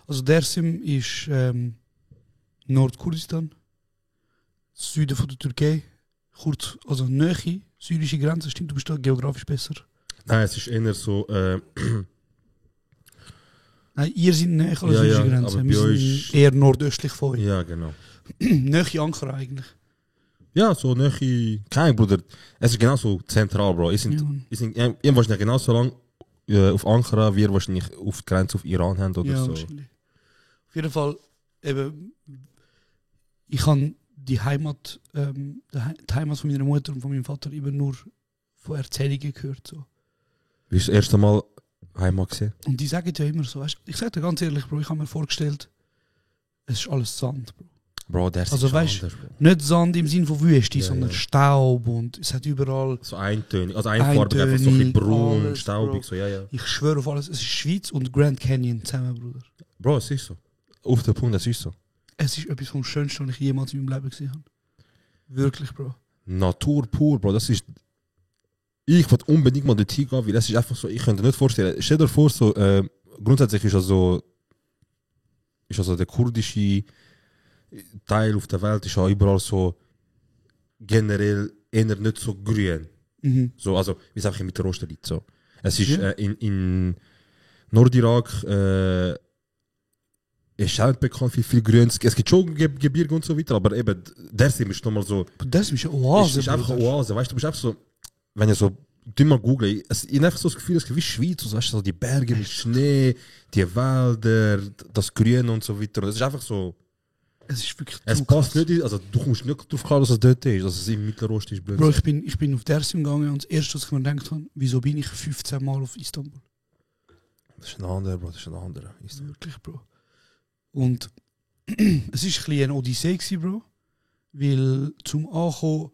Speaker 10: Also der Sim ist Nordkurdistan, Süden von der Türkei, kurz, also Nähe, syrische Grenze, stimmt, du bist da geografisch besser.
Speaker 9: Nein, es ist eher so...
Speaker 10: Nein, ihr seid näher an der syrischen Grenze,
Speaker 9: aber
Speaker 10: wir
Speaker 9: bei
Speaker 10: sind eher nordöstlich von euch.
Speaker 9: Ja, genau.
Speaker 10: Nähe Ankara eigentlich.
Speaker 9: Ja, so nähe... Kein Bruder, es ist genau so zentral, Bro. Ihr wahrscheinlich genauso lang auf Ankara, wie ihr wahrscheinlich auf die Grenze auf Iran habt oder so.
Speaker 10: Wahrscheinlich. Auf jeden Fall, eben, ich habe die Heimat von meiner Mutter und von meinem Vater immer nur von Erzählungen gehört. So.
Speaker 9: Wie ist das erste Mal Heimat gesehen?
Speaker 10: Und die sagen ja immer so, weißt, ich sage dir ganz ehrlich, Bro, ich habe mir vorgestellt, es ist alles Sand, Bro.
Speaker 9: Bro, der ist
Speaker 10: also weißt du, nicht Sand im Sinne von Wüste, sondern Staub und es hat überall...
Speaker 9: So eintönig, also einfarbig, einfach so ein bisschen braun und staubig. So, ja.
Speaker 10: Ich schwöre auf alles, es ist Schweiz und Grand Canyon zusammen, Bruder.
Speaker 9: Bro, es ist so. Auf den Punkt, es ist so.
Speaker 10: Es ist etwas vom Schönsten, was ich jemals in meinem Leben gesehen habe. Wirklich, Bro.
Speaker 9: Natur pur, Bro, das ist... Ich wollte unbedingt mal dorthin gehen, weil es ist einfach so, ich könnte nicht vorstellen, stell dir vor, so, grundsätzlich ist also der kurdische Teil auf der Welt ist ja überall so generell eher nicht so grün. So, also, wie es einfach im Mittelosten liegt. So. Es ist in Nordirak ist auch nicht bekannt für viel Grüns. Es gibt schon Gebirge und so weiter, aber eben, der Sim ist nochmal so.
Speaker 10: Das ist eine Oase.
Speaker 9: Ist einfach eine Oase, weißt du, bist einfach so, wenn ihr so, du mal googeln, ich habe einfach so das Gefühl, es ist wie Schweiz, so, weißt du, so die Berge mit Schnee, die Wälder, das Grün und so weiter. Es ist einfach so.
Speaker 10: Es ist wirklich
Speaker 9: es passt nicht, also du kommst nicht darauf klar, dass es dort ist, dass es im Mittelosten ist. Blöd.
Speaker 10: Bro, ich bin auf der Sim gegangen und das erste, was ich mir gedacht habe, wieso bin ich 15 Mal auf Istanbul?
Speaker 9: Das ist ein anderer, Bro, das ist ein anderer.
Speaker 10: Wirklich, Bro. Und es war ein bisschen eine Odyssee, Bro, weil zum Ankommen,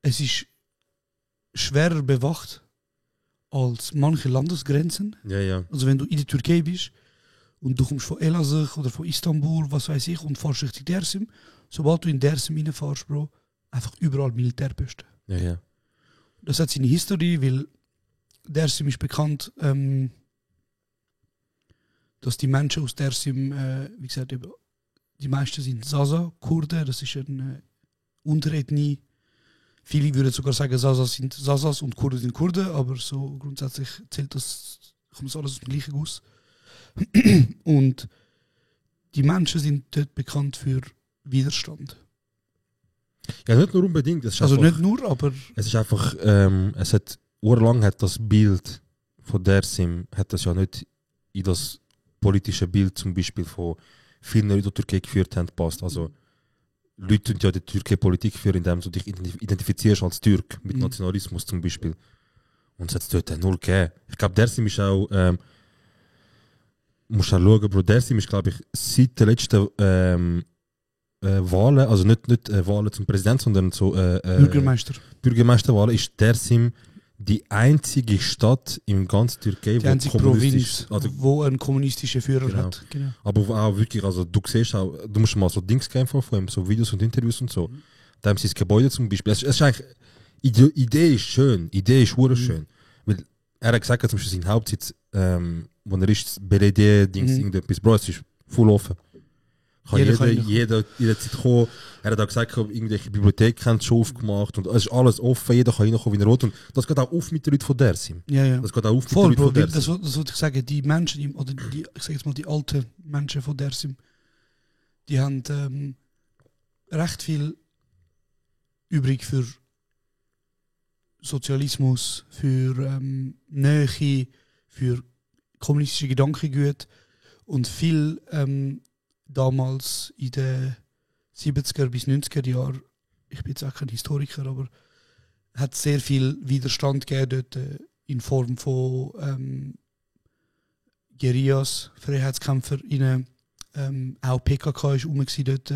Speaker 10: es ist schwerer bewacht als manche Landesgrenzen.
Speaker 9: Ja.
Speaker 10: Also wenn du in der Türkei bist, und du kommst von Elazığ oder von Istanbul, was weiß ich, und fährst Richtung Dersim. Sobald du in Dersim reinfährst, Bro, einfach überall Militärposten.
Speaker 9: Ja.
Speaker 10: Das hat seine Historie, weil Dersim ist bekannt, dass die Menschen aus Dersim, wie gesagt, die meisten sind Zaza, Kurden, das ist eine Unterethnie. Viele würden sogar sagen, Zazas sind Zazas und Kurden sind Kurden, aber so grundsätzlich zählt das, kommt alles aus dem gleichen Guss. Und die Menschen sind dort bekannt für Widerstand.
Speaker 9: Ja, nicht nur unbedingt. Es ist
Speaker 10: also
Speaker 9: einfach,
Speaker 10: nicht nur, aber...
Speaker 9: Es ist einfach, es hat, urlang hat das Bild von der Sim, hat das ja nicht in das politische Bild zum Beispiel von vielen Leuten, die Türkei geführt haben, passt. Also Leute die ja die Türkei-Politik führen, indem du dich identifizierst als Türk, mit Nationalismus zum Beispiel. Und es hat es dort null gegeben. Ich glaube, der Sim ist auch... musst du schauen, Bro, der Sim ist, glaube ich, seit der letzten Wahlen, also nicht Wahlen zum Präsident, sondern so Bürgermeisterwahlen, ist der Sim die einzige Stadt in ganz Türkei,
Speaker 10: die einzige Provinz, wo einen kommunistischen Führer hat. Genau.
Speaker 9: Aber wo auch wirklich, also du siehst auch, du musst mal so Dings geben von ihm, so Videos und Interviews und so. Da haben sie das Gebäude zum Beispiel. Es ist eigentlich, Idee ist schön, Idee ist schön. Weil er hat gesagt, zum Beispiel sein Hauptsitz, wo er ist, BLD, Dings, irgendetwas, Bro, es ist voll offen. Jeder Zeit kommen. Er hat auch gesagt, irgendwelche Bibliotheken haben schon aufgemacht und es ist alles offen, jeder kann reinkommen, wie er will. Und das geht auch auf mit den Leuten von Dersim.
Speaker 10: Ja.
Speaker 9: Das geht auch auf
Speaker 10: Voll,
Speaker 9: mit den Leuten
Speaker 10: Bro,
Speaker 9: von Dersim.
Speaker 10: das wollte ich sagen, die Menschen, oder die, ich sag jetzt mal die alten Menschen von Dersim, die haben recht viel übrig für Sozialismus, für Nähe, für kommunistische Gedankengüte und viel damals in den 70er bis 90er Jahren, ich bin jetzt auch kein Historiker, aber hat sehr viel Widerstand gegeben dort in Form von Guerillas, FreiheitskämpferInnen, auch PKK ist rum dort.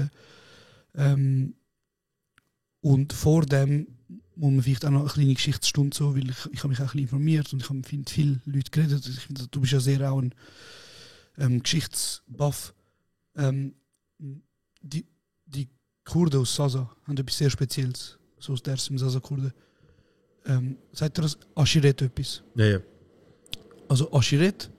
Speaker 10: Und vor dem muss man vielleicht auch noch eine kleine Geschichtsstunde so, weil ich habe mich auch ein bisschen informiert und ich habe mit vielen Leuten geredet. Ich finde, du bist ja sehr auch ein Geschichtsbuff. Die Kurden aus Sasa haben etwas sehr Spezielles, so aus Dersim Sasa-Kurden. Sagt ihr das Aschiret etwas?
Speaker 9: Ja.
Speaker 10: Also Aschiret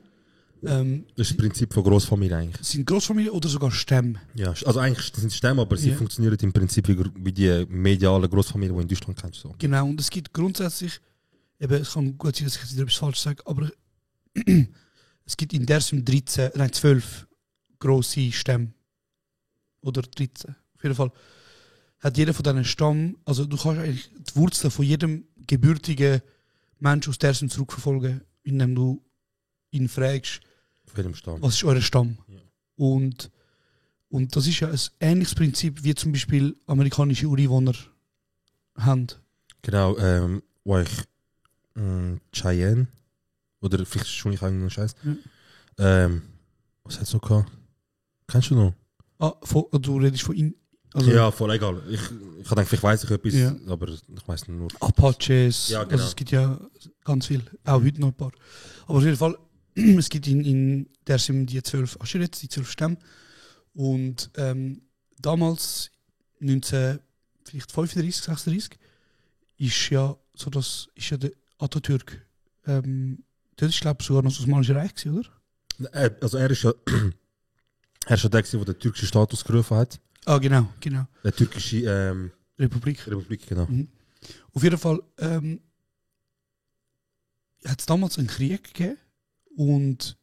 Speaker 9: das ist das Prinzip von Großfamilie eigentlich.
Speaker 10: Sind Großfamilien oder sogar Stämme?
Speaker 9: Ja, also eigentlich sind es Stämme, aber sie funktionieren im Prinzip wie die mediale Großfamilie, die in Deutschland kennst. So.
Speaker 10: Genau, und es gibt grundsätzlich, eben, es kann gut sein, dass ich jetzt etwas falsch sage, aber es gibt in Dersim 12 grosse Stämme. Oder 13. Auf jeden Fall hat jeder von diesen Stamm, also du kannst eigentlich die Wurzeln von jedem gebürtigen Mensch aus Dersim zurückverfolgen, indem du ihn fragst, was ist euer Stamm? Ja. Und das ist ja ein ähnliches Prinzip, wie zum Beispiel amerikanische Ureinwohner haben.
Speaker 9: Genau, wo ich Cheyenne, oder vielleicht schon ich einen Scheiß. Ja. Was hat es noch gehabt? Kennst du noch?
Speaker 10: Du redest von ihnen.
Speaker 9: Also ja, voll egal. Ich denke, vielleicht weiss ich etwas, aber ich weiss nur.
Speaker 10: Apaches,
Speaker 9: ja, genau.
Speaker 10: Also es gibt ja ganz viel, auch heute noch ein paar. Aber auf jeden Fall, es gibt in Dersim die 12 Aschirets, die 12 Stämme. Und damals, 1935, 36, ist ja so, das ist ja der Atatürk. Das ist, glaube ich, sogar noch das Osmanische Reich gewesen, oder?
Speaker 9: Also er ist ja der, der den türkischen Status gerufen hat.
Speaker 10: Ah, genau.
Speaker 9: Der türkische
Speaker 10: Republik,
Speaker 9: genau.
Speaker 10: Mhm. Auf jeden Fall hat es damals einen Krieg gegeben und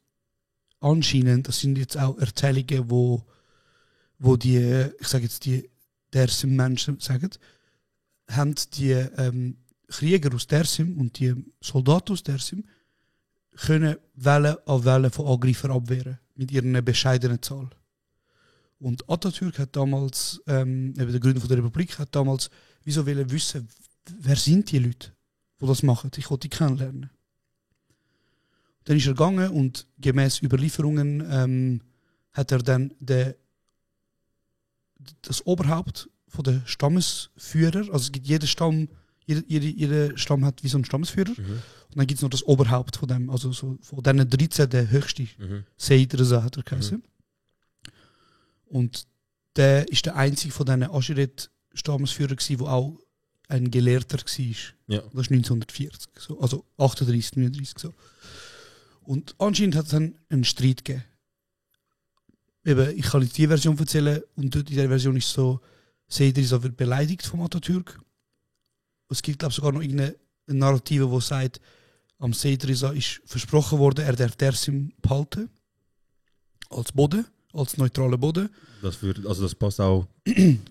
Speaker 10: anscheinend, das sind jetzt auch Erzählungen, wo die, ich sage jetzt die Dersim Menschen sagen, haben die Krieger aus Dersim und die Soldaten aus Dersim können Welle an Welle von Angreifern abwehren mit ihrer bescheidenen Zahl. Und Atatürk hat damals, eben der Gründer der Republik, hat damals wieso wollen wissen, wer sind die Leute, die das machen. Ich wollte die kennenlernen. Dann ist er gegangen und gemäß Überlieferungen hat er dann das Oberhaupt von der Stammesführer, also es gibt jeder Stamm hat wie so einen Stammesführer und dann gibt es noch das Oberhaupt von dem, also so von diesen 13 der höchste Seyd Reza hat er geheißen. Und der ist der einzige von diesen Aschiret-Stammesführern gewesen, der auch ein Gelehrter war.
Speaker 9: Ja.
Speaker 10: Das ist 1940, so, also 38, 39 so. Und anscheinend hat es dann einen Streit gegeben. Eben, ich kann jetzt die Version erzählen und dort in der Version ist so, Seyd Reza wird beleidigt vom Atatürk. Es gibt, glaube ich, sogar noch irgendeine Narrative, die sagt, am Seyd Reza ist versprochen worden, er darf Dersim behalten. Als Boden, als neutraler Boden.
Speaker 9: Das passt auch.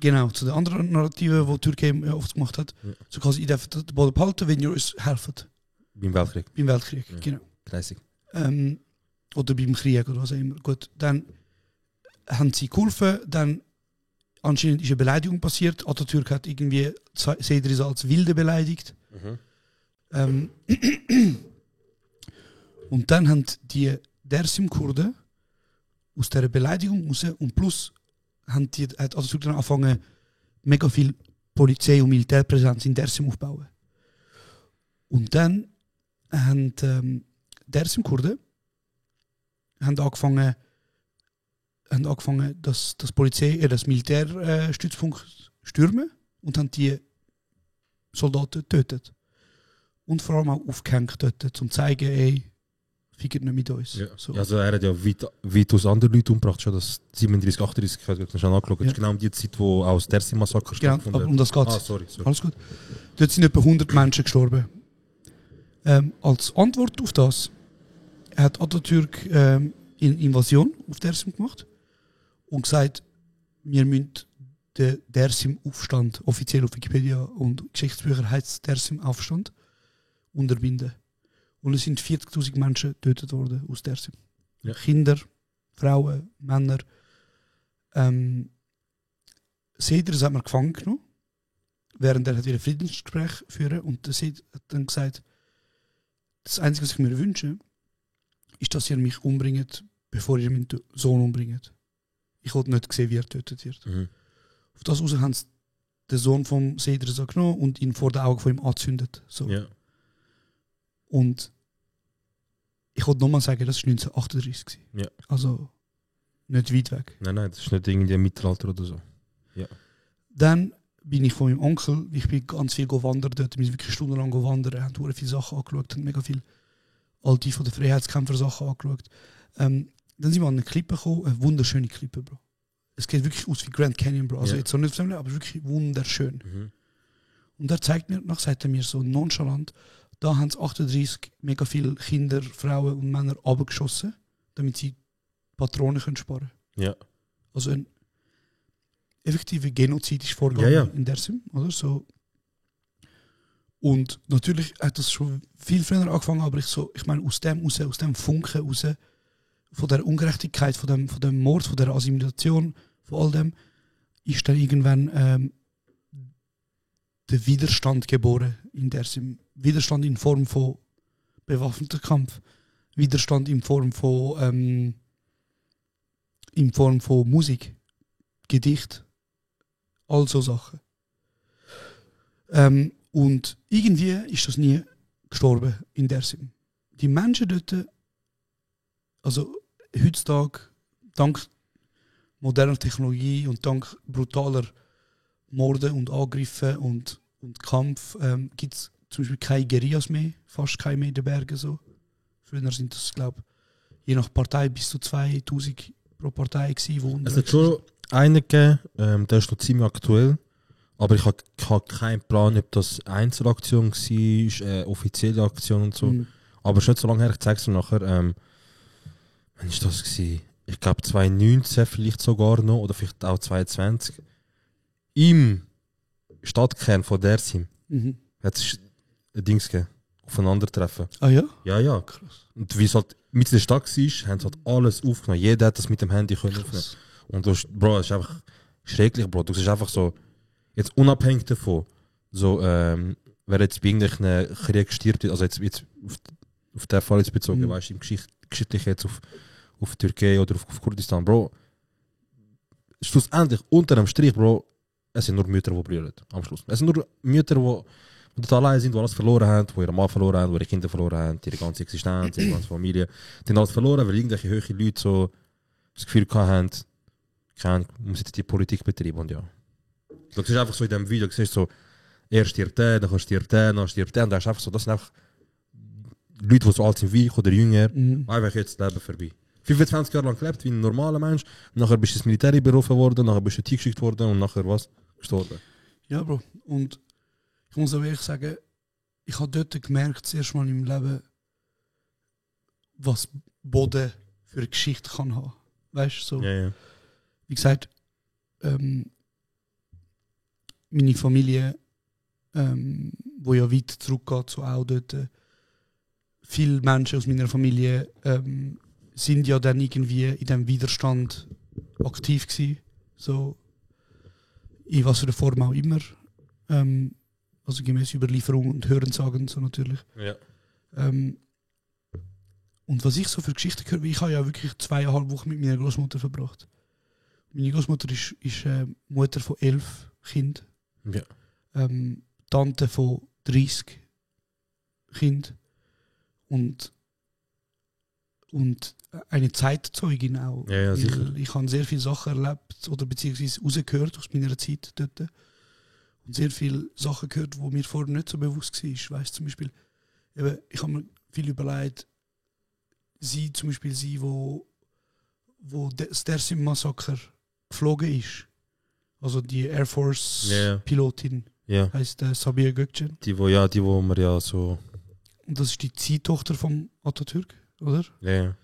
Speaker 10: Genau, zu den anderen Narrativen, die die Türkei oft gemacht hat. Ja. So quasi, ich darf den Boden behalten, wenn ihr uns helft.
Speaker 9: Beim Weltkrieg.
Speaker 10: Beim Weltkrieg, ja. Genau.
Speaker 9: 30.
Speaker 10: Oder beim Krieg oder was auch immer. Gut, dann haben sie geholfen, dann anscheinend ist eine Beleidigung passiert. Atatürk hat irgendwie Seyd Reza als Wilde beleidigt. Und dann haben die Dersim-Kurden aus dieser Beleidigung raus und plus hat Atatürk dann angefangen, mega viel Polizei- und Militärpräsenz in Dersim aufzubauen. Und dann haben Dersim-Kurden angefangen, das Militärstützpunkt stürmen und haben die Soldaten getötet. Und vor allem auch aufgehängt dort, um zu zeigen, ey, fickt nicht mit uns.
Speaker 9: Ja.
Speaker 10: So.
Speaker 9: Also er hat ja weitaus andere Leute umgebracht, schon das 37, 38, ich habe das schon angeschaut. Das ist genau um die Zeit, wo auch das Dersim-Massaker
Speaker 10: Genau,
Speaker 9: stattgefunden
Speaker 10: aber
Speaker 9: hat.
Speaker 10: um das geht es.
Speaker 9: Sorry.
Speaker 10: Alles gut. Dort sind etwa 100 Menschen gestorben. Als Antwort auf das hat Atatürk eine Invasion auf Dersim gemacht und gesagt, wir müssen den Dersim-Aufstand, offiziell auf Wikipedia und Geschichtsbüchern heißt es Dersim-Aufstand, unterbinden. Und es sind 40.000 Menschen getötet worden aus Dersim.
Speaker 9: Ja.
Speaker 10: Kinder, Frauen, Männer. Seders hat man gefangen genommen, während er wieder Friedensgespräch führen und der Seder hat dann gesagt, das Einzige, was ich mir wünsche, ist, dass ihr mich umbringt, bevor ihr meinen Sohn umbringt. Ich wollte nicht sehen, wie er getötet wird.
Speaker 9: Mhm.
Speaker 10: Auf das raus haben sie den Sohn vom Seders so genommen und ihn vor den Augen von ihm angezündet. So.
Speaker 9: Ja.
Speaker 10: Und ich wollte nochmal sagen, das war 1938.
Speaker 9: Ja.
Speaker 10: Also nicht weit weg.
Speaker 9: Nein, das ist nicht irgendwie im Mittelalter oder so. Ja.
Speaker 10: Dann bin ich von meinem Onkel, ich bin ganz viel gewandert dort, wir sind wirklich stundenlang gewandert, haben viele Sachen angeschaut, haben mega viel alte von den Freiheitskämpfer Sachen angeschaut. Dann sind wir an eine Klippe gekommen, eine wunderschöne Klippe, Bro. Es geht wirklich aus wie Grand Canyon, Bro. Also jetzt so nicht zusammen, aber wirklich wunderschön.
Speaker 9: Mhm.
Speaker 10: Und er zeigt mir, sagt er mir so nonchalant, da haben es 38 mega viele Kinder, Frauen und Männer abgeschossen, damit sie Patronen können sparen.
Speaker 9: Ja.
Speaker 10: Also ein effektiver Genozid ist vorgegangen in Dersim, oder so. Und natürlich hat das schon viel früher angefangen, aber ich meine aus dem Funken raus, von der Ungerechtigkeit, von dem Mord, von der Assimilation, von all dem, ist dann irgendwann der Widerstand geboren in Dersim. Widerstand in Form von bewaffneter Kampf, Widerstand in Form von Musik, Gedicht, all so Sachen. Und irgendwie ist das nie gestorben in Dersim. Die Menschen dort, also heutzutage, dank moderner Technologie und dank brutaler Morde und Angriffe und Kampf, gibt es zum Beispiel keine Guerillas mehr, fast keine mehr in den Bergen. So. Früher sind das, glaube ich, je nach Partei bis zu 2000 pro Partei gewesen.
Speaker 9: Es hat schon einen gegeben, der ist noch ziemlich aktuell, aber ich habe keinen Plan, ob das Einzelaktion war, offizielle Aktion und so.
Speaker 10: Mhm.
Speaker 9: Aber es ist nicht so lange her, ich zeige es dir nachher. Wann war das gewesen? Ich glaube 2019 vielleicht sogar noch, oder vielleicht auch 2020. Im Stadtkern von Dersim hat es ein Dings gegeben, Aufeinandertreffen.
Speaker 10: Ah ja?
Speaker 9: Ja. Krass. Und wie es halt mit der Stadt war, haben sie halt alles aufgenommen. Jeder hat das mit dem Handy können aufnehmen. Und du, Bro, das ist einfach schrecklich, Bro. Du siehst einfach so, jetzt unabhängig davon, so, wer jetzt bei irgendeinem Krieg stirbt, also jetzt auf den Fall jetzt bezogen, weißt du, geschichtlich jetzt auf Türkei oder auf Kurdistan, Bro. Schlussendlich, unter dem Strich, Bro, es sind nur Mütter, die brüllen, am Schluss. Es sind nur Mütter, die total allein sind, die alles verloren haben, die ihre Mann verloren haben, die ihre Kinder verloren haben, ihre ganze Existenz, ihre ganze Familie. Die haben alles verloren, weil irgendwelche höhere Leute so das Gefühl hatten, muss jetzt die Politik betreiben und ja. Du siehst einfach so in diesem Video, du siehst so, er stirbt der, dann stirbt der, dann stirbt der, und das ist einfach so, das sind einfach Leute, die so alt sind wie ich oder jünger, einfach jetzt das Leben vorbei. 25 Jahre lang gelebt wie ein normaler Mensch, nachher bist du ins Militär berufen worden, nachher bist du geschickt worden und nachher was? Gestorben.
Speaker 10: Ja, Bro. Und ich muss auch ehrlich sagen, ich habe dort gemerkt, das erste Mal in meinem Leben, was Boden für eine Geschichte kann haben. Weißt du, so.
Speaker 9: Ja.
Speaker 10: Wie gesagt, meine Familie, wo ja weit zurückgeht, so auch dort, viele Menschen aus meiner Familie sind ja dann irgendwie in diesem Widerstand aktiv gewesen. So, in was für einer Form auch immer. Also gemäß Überlieferung und Hörensagen so natürlich.
Speaker 9: Ja.
Speaker 10: Und was ich so für Geschichten gehört, ich habe ja wirklich 2,5 Wochen mit meiner Großmutter verbracht. Meine Großmutter ist Mutter von 11 Kindern.
Speaker 9: Ja.
Speaker 10: Tante von 30 Kindern. Und eine Zeitzeugin auch.
Speaker 9: Ja, sicher.
Speaker 10: Ich habe sehr viele Sachen erlebt oder beziehungsweise rausgehört aus meiner Zeit dort. Und sehr viele Sachen gehört, die mir vorher nicht so bewusst war. Weißt, zum Beispiel, eben, ich habe mir viel überlegt, sie zum Beispiel wo das Dersim-Massaker geflogen ist. Also die Air Force-Pilotin heißt Sabiha Gökçen.
Speaker 9: Die wo wir ja so...
Speaker 10: Und das ist die Ziehtochter von Atatürk, oder?
Speaker 9: Ja.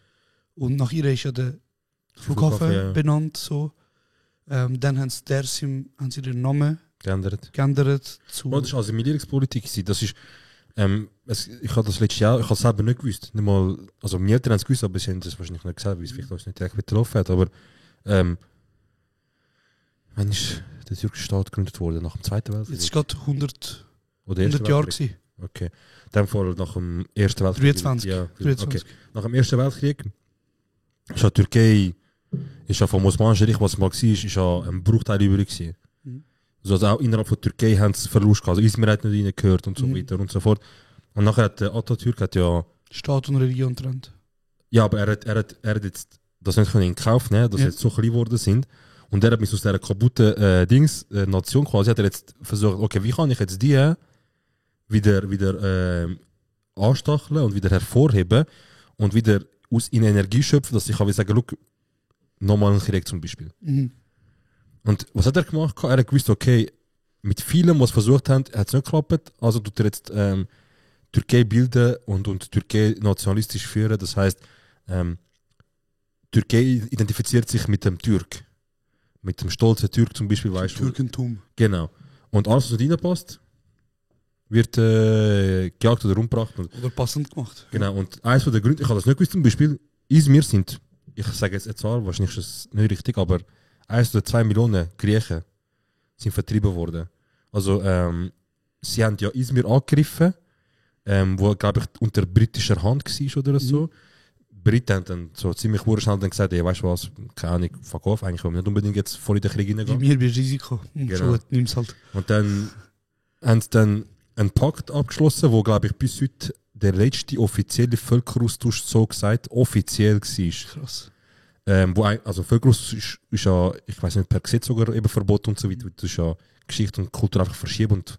Speaker 10: Und nach ihr ist ja der Flughafen benannt. So. Dann haben sie Dersim, den Namen geändert zu...
Speaker 9: Das ist Assimilierungspolitik. Das ist... ich habe das letztes Jahr, ich habe es selber nicht gewusst. Nicht mal, also meine Eltern haben es gewusst, aber sie haben das wahrscheinlich nicht gesagt, weil es vielleicht nicht direkt betroffen hat. Aber wann ist der türkische Staat gegründet worden? Nach dem Zweiten Weltkrieg?
Speaker 10: Jetzt ist gerade 100
Speaker 9: Jahre
Speaker 10: gewesen.
Speaker 9: Okay. In dem Fall nach dem Ersten Weltkrieg.
Speaker 10: 23.
Speaker 9: Ja, 23. Okay. Nach dem Ersten Weltkrieg ist ja Türkei, ist ja vom Osmanischen Reich, was mal war, ist ja ein Bruchteil übrig gewesen. Also auch innerhalb von Türkei haben sie Verlust gehabt. Also Izmir hat nicht reingehört und so weiter und so fort. Und nachher hat Atatürk ja...
Speaker 10: Staat und Religion trennt.
Speaker 9: Ja, aber er hat jetzt das nicht in Kauf nehmen, dass sie jetzt so klein geworden sind. Und er hat mich aus dieser kaputten Nation quasi, hat er jetzt versucht, okay, wie kann ich jetzt die wieder anstacheln und wieder hervorheben und wieder aus ihnen Energie schöpfen, dass ich kann wie sagen, look, nochmal einen Krieg zum Beispiel. Und was hat er gemacht? Er hat gewusst, okay, mit vielem, was versucht haben, hat es nicht geklappt. Also tut er jetzt Türkei bilden und Türkei nationalistisch führen. Das heisst, Türkei identifiziert sich mit dem Türk. Mit dem stolzen Türk zum Beispiel. Weißt,
Speaker 10: Türkentum.
Speaker 9: Genau. Und alles, was nicht reinpasst, wird gejagt oder umgebracht.
Speaker 10: Oder passend gemacht.
Speaker 9: Genau. Und eins von den Gründen, ich habe das nicht gewusst, zum Beispiel, Izmir sind, ich sage jetzt eine Zahl, wahrscheinlich ist das nicht richtig, aber 1 oder 2 Millionen Griechen sind vertrieben worden. Also, sie haben ja Izmir angegriffen, wo, glaube ich, unter britischer Hand war oder so. Briten haben dann so ziemlich schnell dann gesagt, weißt du was, keine Ahnung, fuck off, eigentlich wollen wir nicht unbedingt jetzt voll in den Krieg hineingehen.
Speaker 10: Wie mir bei Risiko.
Speaker 9: Genau.
Speaker 10: Nimm's halt.
Speaker 9: Und dann haben sie dann einen Pakt abgeschlossen, wo, glaube ich, bis heute der letzte offizielle Völkeraustausch so gesagt offiziell war.
Speaker 10: Krass.
Speaker 9: Also Völkeraustausch ist ja, ich weiß nicht, per Gesetz sogar eben verboten und so weiter. Das ist ja Geschichte und Kultur einfach verschieben und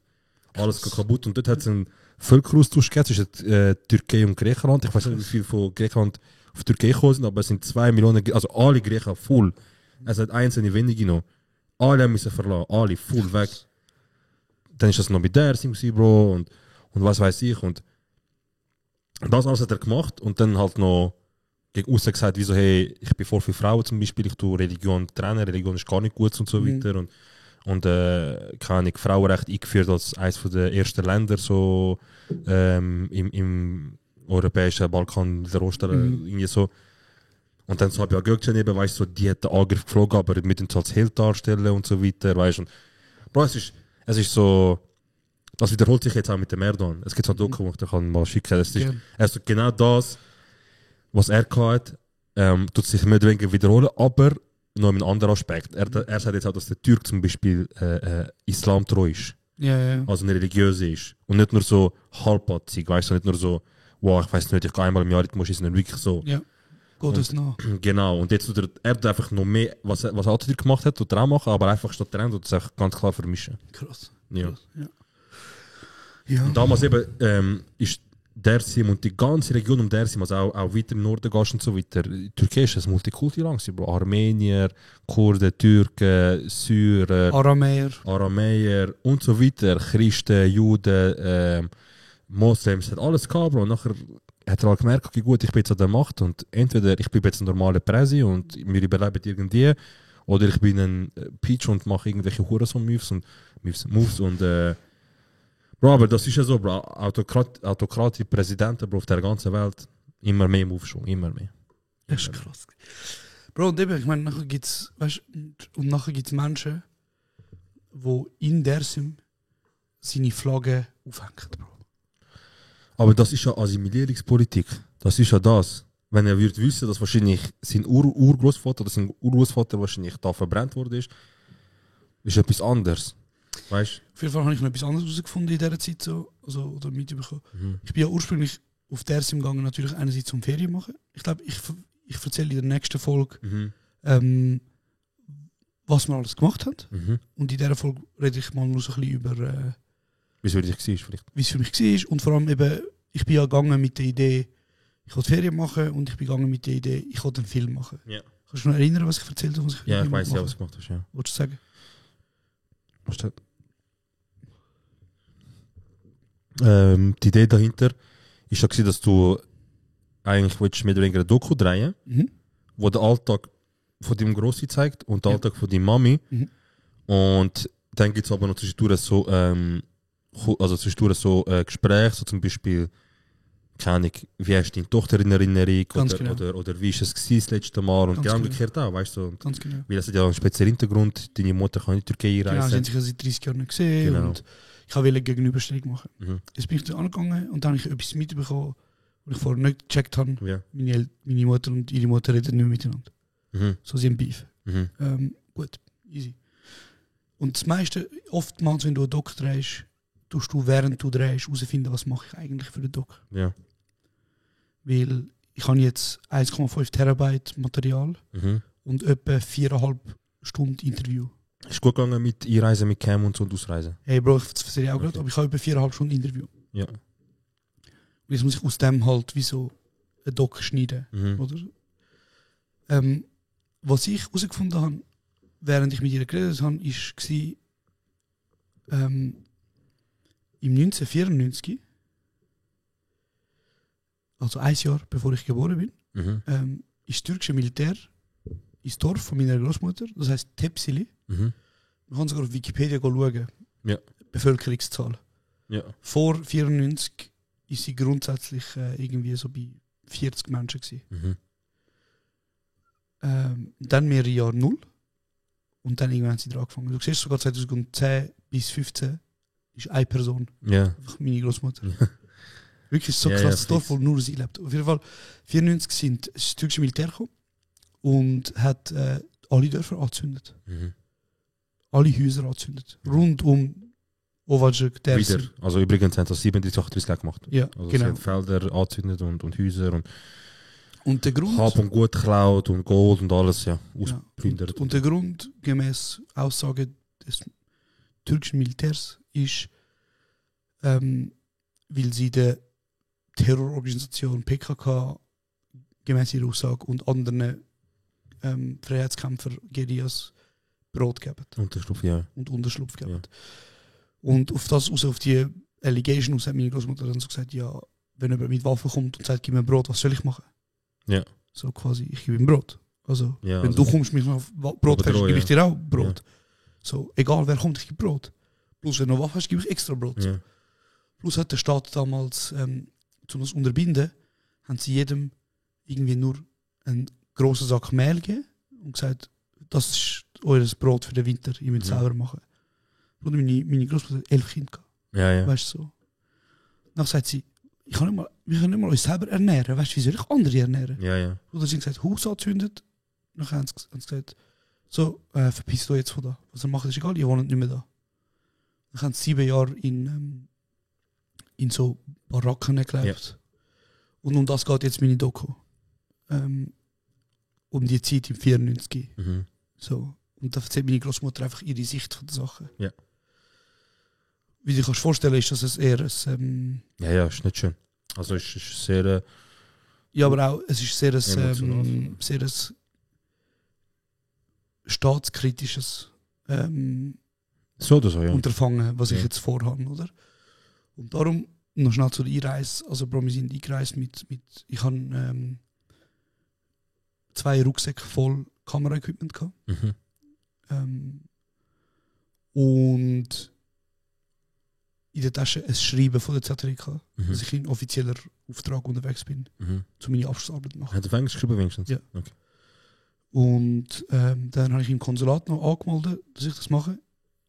Speaker 9: alles geht kaputt. Und dort hat es einen Völkeraustausch gegeben zwischen Türkei und Griechenland. Ich weiß nicht, wie viel von Griechenland auf Türkei gekommen sind, aber es sind 2 Millionen, also alle Griechen voll. Es hat einzelne wenige noch. Alle müssen verlassen, alle voll weg. Dann ist das noch mit der Bro und was weiß ich. Und das alles hat er gemacht und dann halt noch gegen aussen gesagt, wieso, hey, ich bin voll für Frauen zum Beispiel, ich tue Religion trennen, Religion ist gar nicht gut und so weiter. Und keine Ahnung, Frauenrecht eingeführt als eines der ersten Länder so im europäischen Balkan, der Osten, irgendwie so. Und dann Sabiha Gökçen eben, weißt du, so, die hat den Angriff geflogen, aber mit uns als Held darstellen und so weiter, weißt du. Bro, es ist so, das wiederholt sich jetzt auch mit dem Erdogan. Es gibt so ein Doku, ich kann mal schicken. Es ist also genau das, was er hat, tut sich mehr oder weniger wiederholen, aber noch in einem anderen Aspekt. Er sagt jetzt auch, dass der Türk zum Beispiel islamtreu ist.
Speaker 10: Ja.
Speaker 9: Also eine religiöse ist. Und nicht nur so halbpatzig, weißt du, nicht nur so, wow, ich weiß nicht, ich gehe einmal im Jahr in die Moschee, sondern wirklich so.
Speaker 10: Ja. Gottes nach.
Speaker 9: Genau, und jetzt tut er einfach noch mehr, was Atatürk gemacht hat, tut er auch machen, aber einfach statt Trend und es einfach ganz klar vermischen.
Speaker 10: Krass.
Speaker 9: Ja.
Speaker 10: Krass. Ja.
Speaker 9: Und damals eben ist Dersim und die ganze Region um Dersim, also auch weiter im Norden gehst und so weiter. Die Türkei ist ein Multikulti-Land, Armenier, Kurden, Türken, Syrer, Aramäer und so weiter, Christen, Juden, Moslems, hat alles gehabt, Bro. Und nachher hat er halt gemerkt, okay, gut, ich bin jetzt an der Macht und entweder ich bin jetzt ein normaler Präsi und wir überleben irgendwie, oder ich bin ein Peach und mache irgendwelche Hurensohn-Moves und Bro, aber das ist ja so, Bro, autokratische Präsidenten, Bro, auf der ganzen Welt, immer mehr Moves schon, immer mehr.
Speaker 10: Das ist krass. Bro, und eben, ich meine, nachher gibt's Menschen, die in Dersim seine Flagge aufhängen, Bro.
Speaker 9: Aber das ist ja Assimilierungspolitik. Das ist ja das. Wenn er würde wissen, dass wahrscheinlich sein Urgroßvater oder sein Urgroßvater wahrscheinlich da verbrannt wurde, ist etwas anderes. Weißt?
Speaker 10: Auf jeden Fall habe ich noch etwas anderes herausgefunden in dieser Zeit, oder mitbekommen. Ich bin ja ursprünglich auf Dersim gegangen, natürlich einerseits zum Ferien machen. Ich glaube, ich erzähle in der nächsten Folge, was wir alles gemacht haben. Und in dieser Folge rede ich mal nur so ein bisschen über
Speaker 9: wie es für dich war, vielleicht.
Speaker 10: Wie es für mich war. Und vor allem eben, ich bin ja gegangen mit der Idee, ich wollte Ferien machen und ich bin gegangen mit der Idee, ich wollte einen Film machen.
Speaker 9: Ja.
Speaker 10: Kannst du dich noch erinnern, was ich erzählt habe?
Speaker 9: Ja, ich weiß ja, was du gemacht hast. Ja.
Speaker 10: Wolltest du sagen?
Speaker 9: Was steht? Die Idee dahinter ist ja, dass du eigentlich willst mehr oder weniger eine Doku drehen, wo der Alltag von deinem Grossi zeigt und der Alltag von deiner Mami. Und dann gibt es aber noch zwischendurch so, Gespräche, so zum Beispiel, keine Ahnung, wie hast du deine Tochter in Erinnerung oder wie ist es das letzte Mal und genau umgekehrt auch, weißt du.
Speaker 10: Ganz genau.
Speaker 9: Weil das hat ja einen speziellen Hintergrund, deine Mutter kann in die Türkei reisen.
Speaker 10: Genau, sie haben sich ja seit 30 Jahren nicht gesehen und ich wollte eine Gegenüberstellung machen. Jetzt bin ich da angegangen und dann habe ich etwas mitbekommen, was ich vorher nicht gecheckt habe.
Speaker 9: Ja.
Speaker 10: Meine Mutter und ihre Mutter reden nicht mehr miteinander. So, sie haben Beef. Gut, easy. Und das meiste, oftmals, wenn du einen Doc drehst, tust du, während du drehst, herausfinden, was mache ich eigentlich für den Doc.
Speaker 9: Ja.
Speaker 10: Weil ich habe jetzt 1,5 Terabyte Material und etwa 4,5 Stunden Interview.
Speaker 9: Ist gut gegangen mit Einreisen, mit Cam und so und Ausreisen?
Speaker 10: Hey Bro, ich erzähle auch gerade, aber ich habe etwa 4,5 Stunden Interview.
Speaker 9: Ja.
Speaker 10: Und jetzt muss ich aus dem halt wie so einen Doc schneiden. Oder? Was ich herausgefunden habe, während ich mit ihr geredet habe, war im 1994, also ein Jahr bevor ich geboren bin, ist das türkische Militär ins Dorf von meiner Großmutter, das heisst Tepsili. Man kann sogar auf Wikipedia schauen, Bevölkerungszahl.
Speaker 9: Ja.
Speaker 10: Vor 1994 ist sie grundsätzlich irgendwie so bei 40 Menschen gewesen. Dann mehrere Jahre 0 und dann irgendwann haben sie dran angefangen. Du siehst sogar 2010 bis 2015 ist eine Person, einfach meine Großmutter. Wirklich so krass, das Dorf, wo nur sie lebt. Auf jeden Fall, 1994 sind das türkische Militär gekommen und hat alle Dörfer angezündet. Alle Häuser angezündet. Rund um Ovacık,
Speaker 9: Wieder. Also übrigens haben das 37 gemacht.
Speaker 10: Ja,
Speaker 9: also
Speaker 10: genau.
Speaker 9: Sie haben Felder angezündet und Häuser
Speaker 10: und der Grund,
Speaker 9: Hab und Gut geklaut und Gold und alles, ausgeplündert.
Speaker 10: Und der Grund, gemäß Aussage des türkischen Militärs, ist, weil sie der Terrororganisation PKK gemäß ihrer Aussage und anderen Freiheitskämpfer Guerillas Brot geben.
Speaker 9: Unterschlupf,
Speaker 10: Und Unterschlupf geben. Und auf das auf die Allegation aus hat meine Großmutter dann so gesagt, ja, wenn jemand mit Waffen kommt und sagt, gib mir Brot, was soll ich machen?
Speaker 9: Ja.
Speaker 10: So quasi, ich gebe ihm Brot. Also,
Speaker 9: ja,
Speaker 10: wenn
Speaker 9: also
Speaker 10: du kommst, mich noch Brot fährst, gebe ich dir auch Brot. So, egal wer kommt, ich gebe Brot. Plus, wenn du noch Waffe hast, gebe ich extra Brot. So. Plus hat der Staat damals, um das unterbinden, haben sie jedem irgendwie nur einen grossen Sack Mehl gegeben und gesagt, das ist eures Brot für den Winter, ihr müsst selber machen. Und meine Großmutter hat 11 Kinder gehabt. Weißt du so. Dann sagt sie, wir können nicht mal uns selber ernähren. Weißt du, wie soll ich andere ernähren? Oder sie haben gesagt, Haus anzündet. Dann haben sie gesagt, so, verpisst euch jetzt von da. Was ihr macht, ist egal, ihr wohnt nicht mehr da. Dann haben sie 7 Jahre in so Baracken gelebt. Und um das geht jetzt meine Doku. Um die Zeit im 94. So. Und da erzählt meine Großmutter einfach ihre Sicht von der Sache.
Speaker 9: Ja.
Speaker 10: Wie du dir kannst vorstellen, ist das eher ein...
Speaker 9: ist nicht schön. Also es ist sehr...
Speaker 10: ja, aber auch, es ist sehr ein staatskritisches
Speaker 9: so oder so,
Speaker 10: Unterfangen, was ich jetzt vorhabe, oder? Und darum, noch schnell zur Einreise, also Bro, wir sind eingereist mit ich habe 2 Rucksäcke voll Kameraequipment gehabt. Und in der Tasche ein Schreiben von der ZRK, dass ich in offizieller Auftrag unterwegs bin, zu meiner Abschlussarbeit machen.
Speaker 9: Hat er auf Englisch geschrieben wenigstens?
Speaker 10: Ja.
Speaker 9: Okay.
Speaker 10: Und dann habe ich im Konsulat noch angemeldet, dass ich das mache,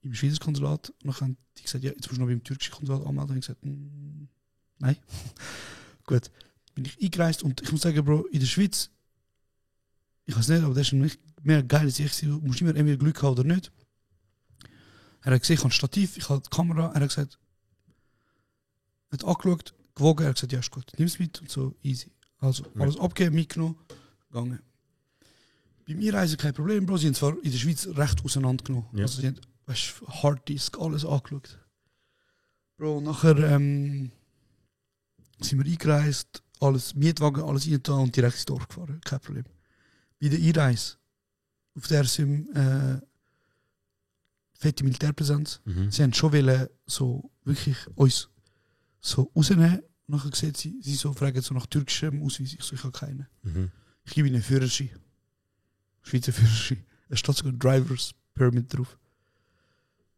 Speaker 10: im Schweizer Konsulat. Und dann haben die gesagt, ja, jetzt musst du noch beim türkischen Konsulat anmelden. Und ich habe gesagt, nein. Gut, bin ich eingereist und ich muss sagen, Bro, in der Schweiz, ich weiß nicht, aber das ist nicht mehr geil als ich. Du musst immer entweder Glück haben oder nicht. Er hat gesehen, ich habe ein Stativ, ich habe die Kamera. Er hat gesagt, er hat angeschaut, gewogen, er hat gesagt, ja, ist gut, nimm es mit und so, easy. Also, alles abgeben, mitgenommen, gegangen. Bei mir reisen kein Problem, Bro. Sie haben zwar in der Schweiz recht auseinandergenommen. Ja. Also, sie haben, weißt, Harddisk, alles angeschaut. Bro, nachher sind wir eingereist, alles Mietwagen, alles rein und direkt ins Dorf gefahren. Kein Problem. Bei der Einreise, auf der sind fette Militärpräsenz. Sie haben schon wollen, so wirklich uns so rausnehmen. Nachher sieht sie so fragen so nach türkischem Ausweis. Ich so, ich habe keinen. Ich gebe ihnen einen Führerschein. Schweizer Führerschein. Es steht sogar Drivers Permit drauf.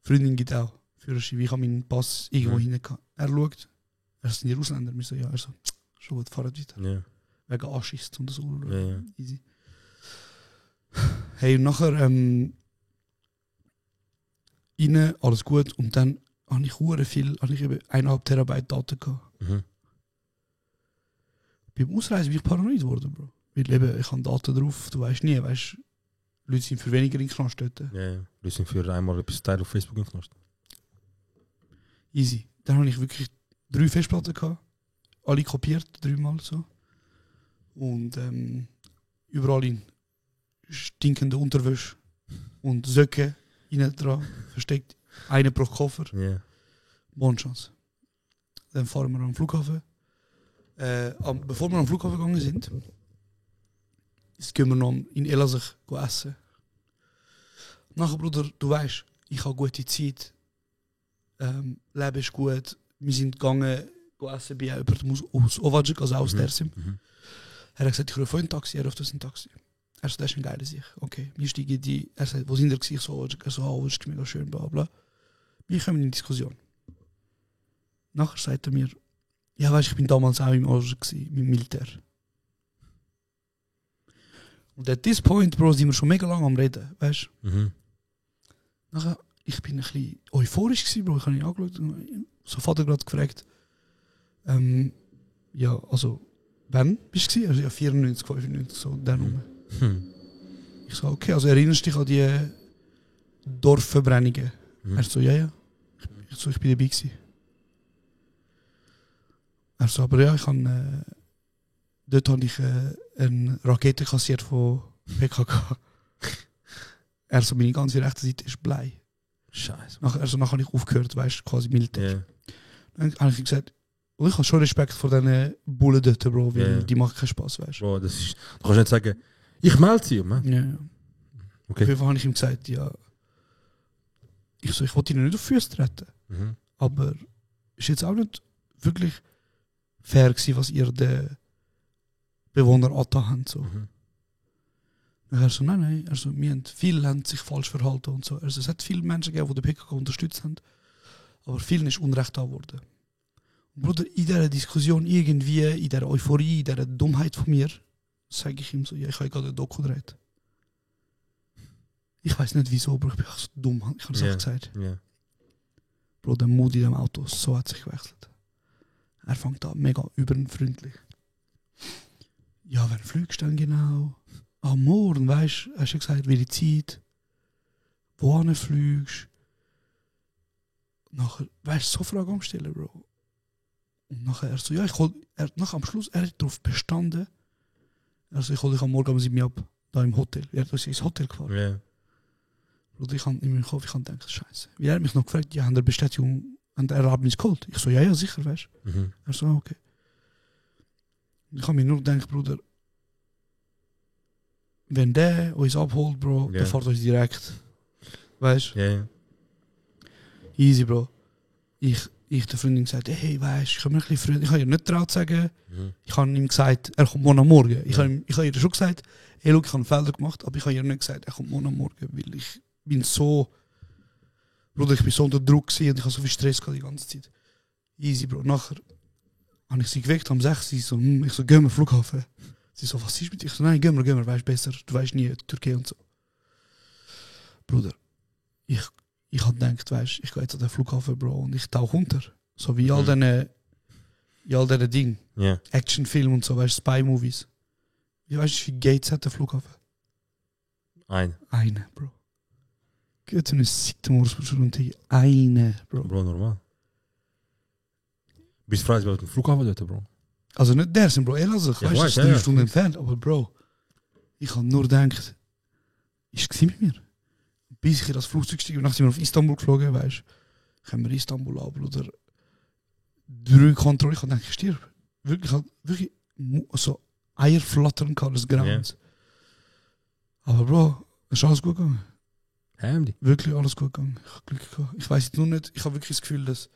Speaker 10: Freundin gibt auch Führerschein. Wie ich habe meinen Pass irgendwo hingegangen. Er schaut, er sind die Ausländer. Wir so, ja, er so, schon gut, fahren weiter.
Speaker 9: Ja.
Speaker 10: Wegen Anschießt und so.
Speaker 9: Ja.
Speaker 10: Easy. Hey, und nachher rein, alles gut. Und dann habe ich eben 1,5 Terabyte Daten gehabt. Beim Ausreisen bin ich paranoid geworden, Bro. Weil eben, ich habe Daten drauf, du weißt nie, Leute sind für weniger in den Knast dort.
Speaker 9: Ja. Leute sind für einmal etwas Teil auf Facebook in den Knast.
Speaker 10: Easy. Dann habe ich wirklich 3 Festplatten gehabt. Alle kopiert, 3-mal so. Und überall in stinkende Unterwäsche und Söcke innen dran versteckt. Eine pro Koffer.
Speaker 9: Yeah.
Speaker 10: Bonne Chance. Dann fahren wir am Flughafen. Bevor wir am Flughafen gegangen sind, gehen wir noch in Elazig essen. Nachher, Bruder, du weißt, ich habe gute Zeit. Leben ist gut. Wir sind gegangen essen bei jemandem aus Ovacik, also aus Dersim. Er hat gesagt, ich rufe ein Taxi, er ruft das ein Taxi. Er sagt, das ist ein geiler Sicht. Okay, wir steigen die. Er sagt, wo sind wir? Ich so, Ovacik. Er so, Ovacik ist mega schön, bla bla. Wir kommen in die Diskussion. Nachher sagt er mir, ja, weißt, ich bin damals auch im Ovacik, im Militär. Und at this point, Bro, sind wir schon mega lange am Reden, weißt du? Nachher, ich bin ein bisschen euphorisch gewesen, Bro. Ich habe ihn angeschaut und so Vater gerade gefragt, ja, also, wann bist du gewesen? Also, ja, 94, 95, so, der Nummer. Ich so, okay, also erinnerst du dich an die Dorfverbrennungen? Er so, ja. Ich so, ich bin dabei gewesen. Er so, aber ja, dort habe ich eine Rakete kassiert von PKK. Er so, meine ganze rechte Seite ist Blei.
Speaker 9: Scheiße.
Speaker 10: Nachher habe ich aufgehört, weißt du, quasi Militär. Dann habe ich gesagt, ich habe schon Respekt vor diesen Bullen dort, Bro, weil die machen keinen Spaß, weißt du.
Speaker 9: Bro, das ist, du kannst nicht sagen, ich melde sie, man.
Speaker 10: Ja. Okay. Auf jeden Fall habe ich ihm gesagt, ja, ich wollte ihnen nicht auf Füße treten. Aber es war jetzt auch nicht wirklich fair gewesen, was ihr den Bewohner angetan habt. So. Und er so, nein, also, viele haben sich falsch verhalten und so. Also, es hat viele Menschen gegeben, die den PKK unterstützt haben, aber vielen ist Unrecht da geworden. Und Bruder, in dieser Diskussion irgendwie, in dieser Euphorie, in dieser Dummheit von mir, sage ich ihm so, ja, ich habe gerade ein Doku gedreht. Ich weiß nicht wieso, aber ich bin so dumm, ich habe es auch gesagt. Bro, der Mut in dem Auto, so hat sich gewechselt. Er fängt an mega überfreundlich. Ja, wann fliegst du denn genau? Am Morgen, weißt du, hast du gesagt, wie die Zeit, wohin fliegst. Nachher, weißt du, so Fragen umstellen, Bro. Und nachher er so, ja, nachher am Schluss, er hat darauf bestanden, also ich hole dich am Morgen um 7 Uhr ab, da im Hotel. Er hat uns ins Hotel gefahren.
Speaker 9: Yeah.
Speaker 10: Und ich habe in meinem Kopf, gedacht, Scheiße. Wie er hat mich noch gefragt, ja, haben der Bestätigung, und er hat mich geholt. Ich so, ja, sicher, weißt du. Er so, okay. Und ich habe mir nur gedacht, Bruder, wenn der uns abholt, Bro, dann fährt uns direkt. Weißt du? Easy, Bro. Ich der Freundin gesagt, hey, weißt du, ich habe mir ein bisschen früh, ich habe ihr nicht traut zu sagen. Ich habe ihm gesagt, er kommt morgen am Morgen. Ich habe ihr schon gesagt, hey, look, ich habe einen Fehler gemacht, aber ich habe ihr nicht gesagt, er kommt morgen am Morgen, weil ich bin so, Bruder, ich bin so unter Druck gewesen und ich habe so viel Stress gehabt die ganze Zeit. Easy, Bro. Nachher habe ich sie geweckt am 6 Uhr, so, ich so, gehen wir Flughafen. Sie so, was ist mit dir? Ich so, nein, gehen wir, weißt besser, du weißt nie, Türkei und so. Bruder, ich habe gedacht, weißt, ich gehe jetzt an den Flughafen, Bro, und ich tauche unter. So wie all diese Dinge. Actionfilme und so, weißt du, Spy-Movies. Wie weißt du, wie viele Gates hat der Flughafen? Eine, Bro. Geht so eine Siegtemors und eine, Bro.
Speaker 9: Bro, normal. Bist du frei, was mit dem Flughafen dort, Bro?
Speaker 10: Also nicht der sind, Bro, weißt du, das ist 3 Stunden entfernt, aber Bro, ich habe nur gedacht, ist es mit mir? Bis ich in das Flugzeug steige und nachdem wir auf Istanbul geflogen, weißt du, kommen wir Istanbul ab, oder 3 Kontrollen, ich habe gedacht, ich stirb. Wirklich, so Eier flattern kann, das Grauens. Aber Bro, es ist alles gut gegangen.
Speaker 9: Handy.
Speaker 10: Wirklich alles gut gegangen. Ich habe Glück gehabt. Ich weiß jetzt nur nicht, ich habe wirklich das Gefühl, dass,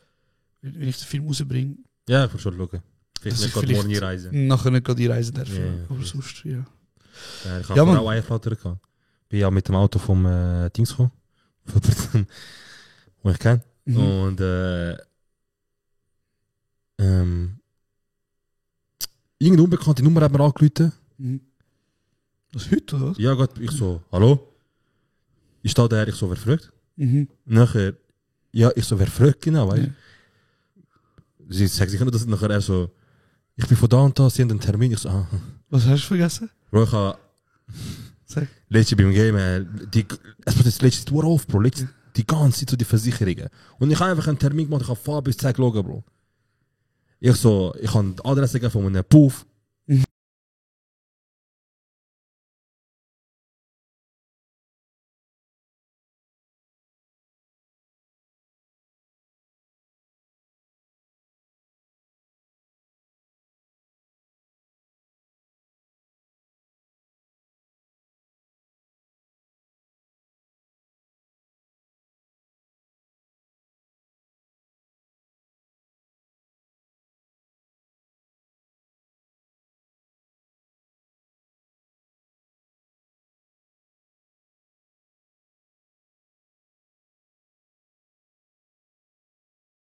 Speaker 10: wenn ich den Film rausbringe,
Speaker 9: Ja, ich will schon schauen. Vielleicht nicht gerade morgen reisen.
Speaker 10: nachher nicht gerade die Reise darf.
Speaker 9: Ja,
Speaker 10: aber
Speaker 9: ja.
Speaker 10: sonst, ja.
Speaker 9: Ja, ich habe
Speaker 10: Ja, Mann.
Speaker 9: auch Eierflatter gehabt. Bin ja mit dem Auto vom Dings gekommen. Wo ich kenne.
Speaker 10: Mhm.
Speaker 9: Und irgendeine unbekannte Nummer hat mir angerufen.
Speaker 10: Mhm. Das heute, oder was?
Speaker 9: Ja, Gott, ich so, hallo? Ich stehe da, ich so, wer fragt?
Speaker 10: Mhm.
Speaker 9: Nachher, ja, ich so, wer fragt genau, weißt du?
Speaker 10: Ja.
Speaker 9: Sie sagt sich nicht, dass nachher er so, ich bin von da und da, sie haben einen Termin. Ich so, ah.
Speaker 10: Was hast du vergessen?
Speaker 9: Bro, ich habe letztes beim Game, es wird das letzte Tour auf, Bro, die ganze Zeit so die Versicherungen. Und ich habe einfach einen Termin gemacht, ich habe von A bis Z geschaut, Bro. Ich so, ich habe die Adresse gegeben von einem Puff.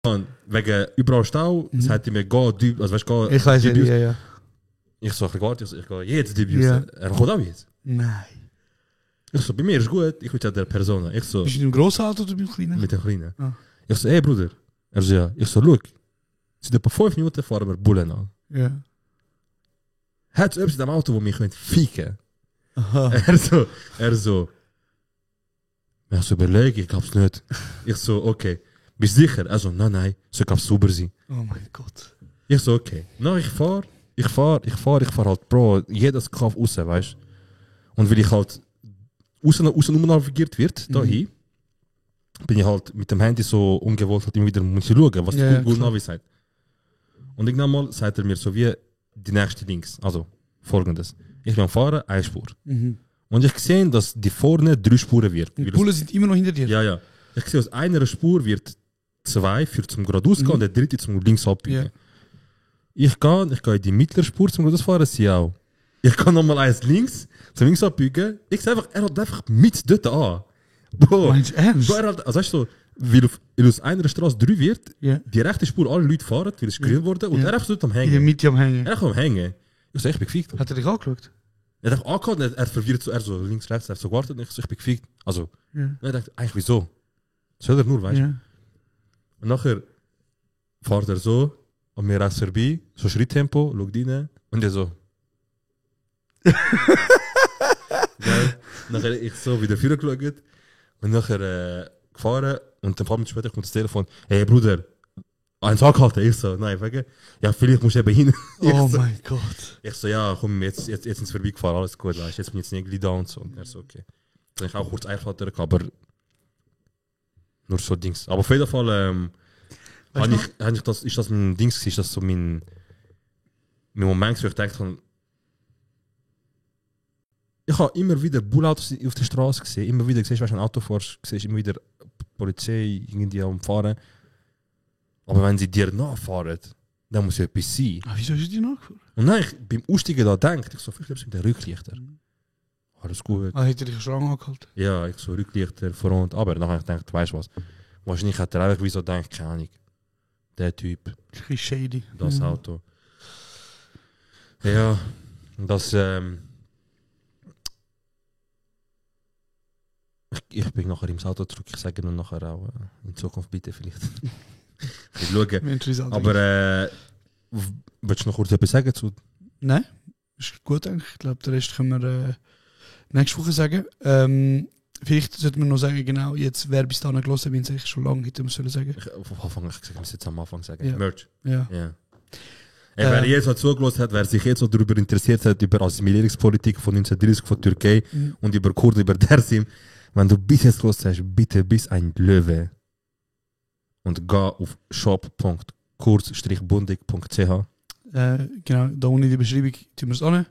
Speaker 9: Und wegen überall Stau, sagt er mir, geh, also weißt du,
Speaker 10: Ich weiß ja, ja.
Speaker 9: Ich so, ich gehe jetzt Dubius.
Speaker 10: Ja.
Speaker 9: Er kommt auch jetzt.
Speaker 10: Nein.
Speaker 9: Ich so, bei mir ist gut, ich will ja der Person. Ich so,
Speaker 10: Bist du in einem grossen Auto oder beim kleinen?
Speaker 9: mit dem Kleinen.
Speaker 10: Ah.
Speaker 9: Ich so, hey Bruder. Er so, ja. Ich so, schau, seit etwa 5 Minuten fahren wir Bullen an.
Speaker 10: Ja.
Speaker 9: Hat es etwas in dem Auto, wo mich ficken
Speaker 10: Aha.
Speaker 9: Er so, ich so, überlege, ich glaub's nicht. Ich so, okay. Bist du sicher? Er so, nein, so kann es sauber sein.
Speaker 10: Oh mein Gott.
Speaker 9: Ich so, okay. No, ich fahr halt, Bro, jedes Kauf raus, weißt du? Und weil ich halt außen navigiert wird, dahin, bin ich halt mit dem Handy so ungewollt, halt immer wieder muss ich schauen, was
Speaker 10: Ja,
Speaker 9: Google
Speaker 10: klar.
Speaker 9: Navi sagt. Und irgendwann mal sagt er mir so wie die nächste Links, also folgendes. Ich bin am Fahren, eine Spur.
Speaker 10: Mhm.
Speaker 9: Und ich sehe, dass die vorne 3 Spuren wird.
Speaker 10: Die Bullen sind immer noch hinter dir?
Speaker 9: Ja, ja. Ich sehe, aus einer Spur wird 2 für zum geradeaus gehen und der dritte zum links abbiegen.
Speaker 10: Ja.
Speaker 9: Ich gehe in die mittlere Spur zum geradeaus fahren, sie auch. Ich kann nochmal eins links, zum links abbiegen. Ich sehe einfach, er hat einfach mit dort an. Bro,
Speaker 10: Meinst du ernst?
Speaker 9: Bro, er hat, also weißt du, weil aus einer Straße 3 wird,
Speaker 10: Ja.
Speaker 9: die rechte Spur alle Leute fahren, weil es grün wurde und
Speaker 10: Ja.
Speaker 9: er einfach dort am
Speaker 10: In der
Speaker 9: Hängen.
Speaker 10: Mitte am Hängen.
Speaker 9: Er ist am Hängen. Ich so, ich bin gefickt.
Speaker 10: Hat er dich angeschaut?
Speaker 9: Er hat einfach angehalten, er hat verwirrt so, er so links, rechts, er hat so gewartet und ich so, ich bin gefickt. Also,
Speaker 10: Ja.
Speaker 9: und er dachte, eigentlich wieso? Soll er nur, weißt du?
Speaker 10: Ja.
Speaker 9: Und nachher fährt er so an mir rechts vorbei, so Schritttempo, schaut rein und er so. Geil. Nachher ich so wieder vorgeschaut und nachher gefahren und ein paar Minuten später kommt das Telefon, hey Bruder, eins angehalten. Ich so, nein, wegen, ja vielleicht musst du eben hin.
Speaker 10: Oh
Speaker 9: so,
Speaker 10: mein Gott.
Speaker 9: Ich so, ja komm, jetzt sind sie vorbeigefahren, alles gut, weißt, jetzt bin ich jetzt nicht da und so. Und er so, okay. Dann habe ich auch kurz Eierflatter gehabt, aber nur so Dings. Aber auf jeden Fall, ist das mein Dings, ist das so mein Moment, wo ich dachte, ich habe immer wieder Bullautos auf der Straße gesehen, immer wieder gesehen, wenn du ein Auto fährst, siehst immer wieder Polizei irgendwie am Fahren. Aber wenn sie dir nachfahren, dann muss ja etwas sein.
Speaker 10: Ah, wieso ist die nachgefahren?
Speaker 9: Und dann ich beim Aussteigen da denke, ich so, vielleicht mit den Rücklichter. Alles gut.
Speaker 10: Ah, hat er dich schon angehalten?
Speaker 9: Ja, ich so Rücklichter, Front, aber dann habe ich gedacht, weißt du was, wahrscheinlich hat er einfach wie so gedacht, keine Ahnung, der Typ,
Speaker 10: Ein bisschen shady.
Speaker 9: das
Speaker 10: Ja.
Speaker 9: Auto. Ja, das, ich bin nachher im Auto zurück, ich sage ihm nachher auch, in Zukunft bitte vielleicht. Ich schauen.
Speaker 10: Interessant.
Speaker 9: Aber, willst du noch kurz etwas sagen zu?
Speaker 10: Nein, ist gut eigentlich. Ich glaube, den Rest können wir nächste Woche sagen. Vielleicht sollten wir noch sagen, genau, jetzt, wer bis dahin gelesen hat, wie es eigentlich schon lange hätte man sollen sagen.
Speaker 9: Auf Anfang, ich muss jetzt am Anfang sagen.
Speaker 10: Ja.
Speaker 9: Merch.
Speaker 10: Ja.
Speaker 9: Ja. Wer jetzt halt zugelassen hat, wer sich jetzt so darüber interessiert hat, über Assimilierungspolitik von 1930 von Türkei und über Kurden, über Dersim, wenn du bis jetzt gelassen hast, bitte bist ein Löwe und geh auf shop.kurz-bundig.ch.
Speaker 10: Genau, da unten in der Beschreibung tun wir es an.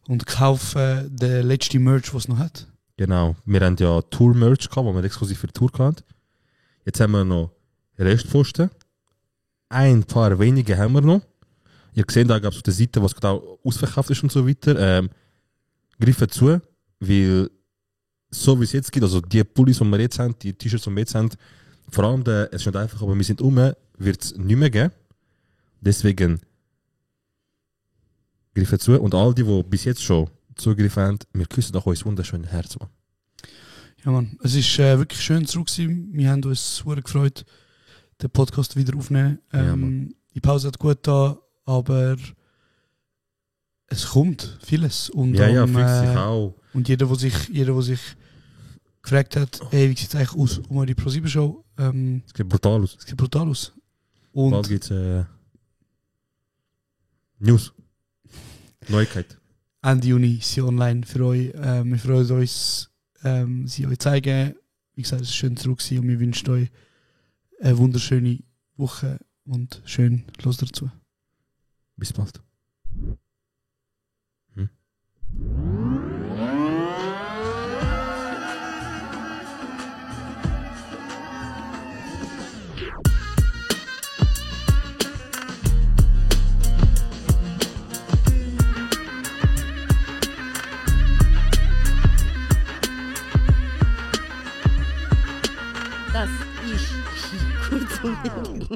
Speaker 10: Und kaufen den letzten Merch, was es noch hat.
Speaker 9: Genau. Wir haben ja Tour-Merch gehabt, wo wir exklusiv für die Tour hatten. Jetzt haben wir noch Restposten. Ein paar wenige haben wir noch. Ihr seht da auf der Seite, was gerade auch ausverkauft ist und so weiter. Greifen zu, weil so wie es jetzt geht, also die Pullis, die wir jetzt haben, die T-Shirts, die wir jetzt haben, vor allem, es ist nicht einfach, aber wir sind wird es nicht mehr geben. Deswegen greifen zu. Und all die bis jetzt schon zugegriffen haben, wir küssen auch uns wunderschönes Herz. Mann.
Speaker 10: Ja, Mann. Es ist wirklich schön zurück gewesen. Wir haben uns sehr gefreut, den Podcast wieder aufzunehmen.
Speaker 9: Ja,
Speaker 10: die Pause hat gut da, aber es kommt vieles. Und
Speaker 9: ja, fix sich auch.
Speaker 10: Und jeder, der sich gefragt hat, hey, wie sieht es eigentlich aus um die Pro7-Show?
Speaker 9: Es geht brutal aus.
Speaker 10: Und
Speaker 9: bald gibt es News. Neuigkeit.
Speaker 10: Ende Juni ist sie online für euch. Wir freuen uns, sie euch zeigen. Wie gesagt, es ist schön zurück gewesen und wir wünschen euch eine wunderschöne Woche und schön los dazu.
Speaker 9: Bis bald.
Speaker 12: Das ist kurz und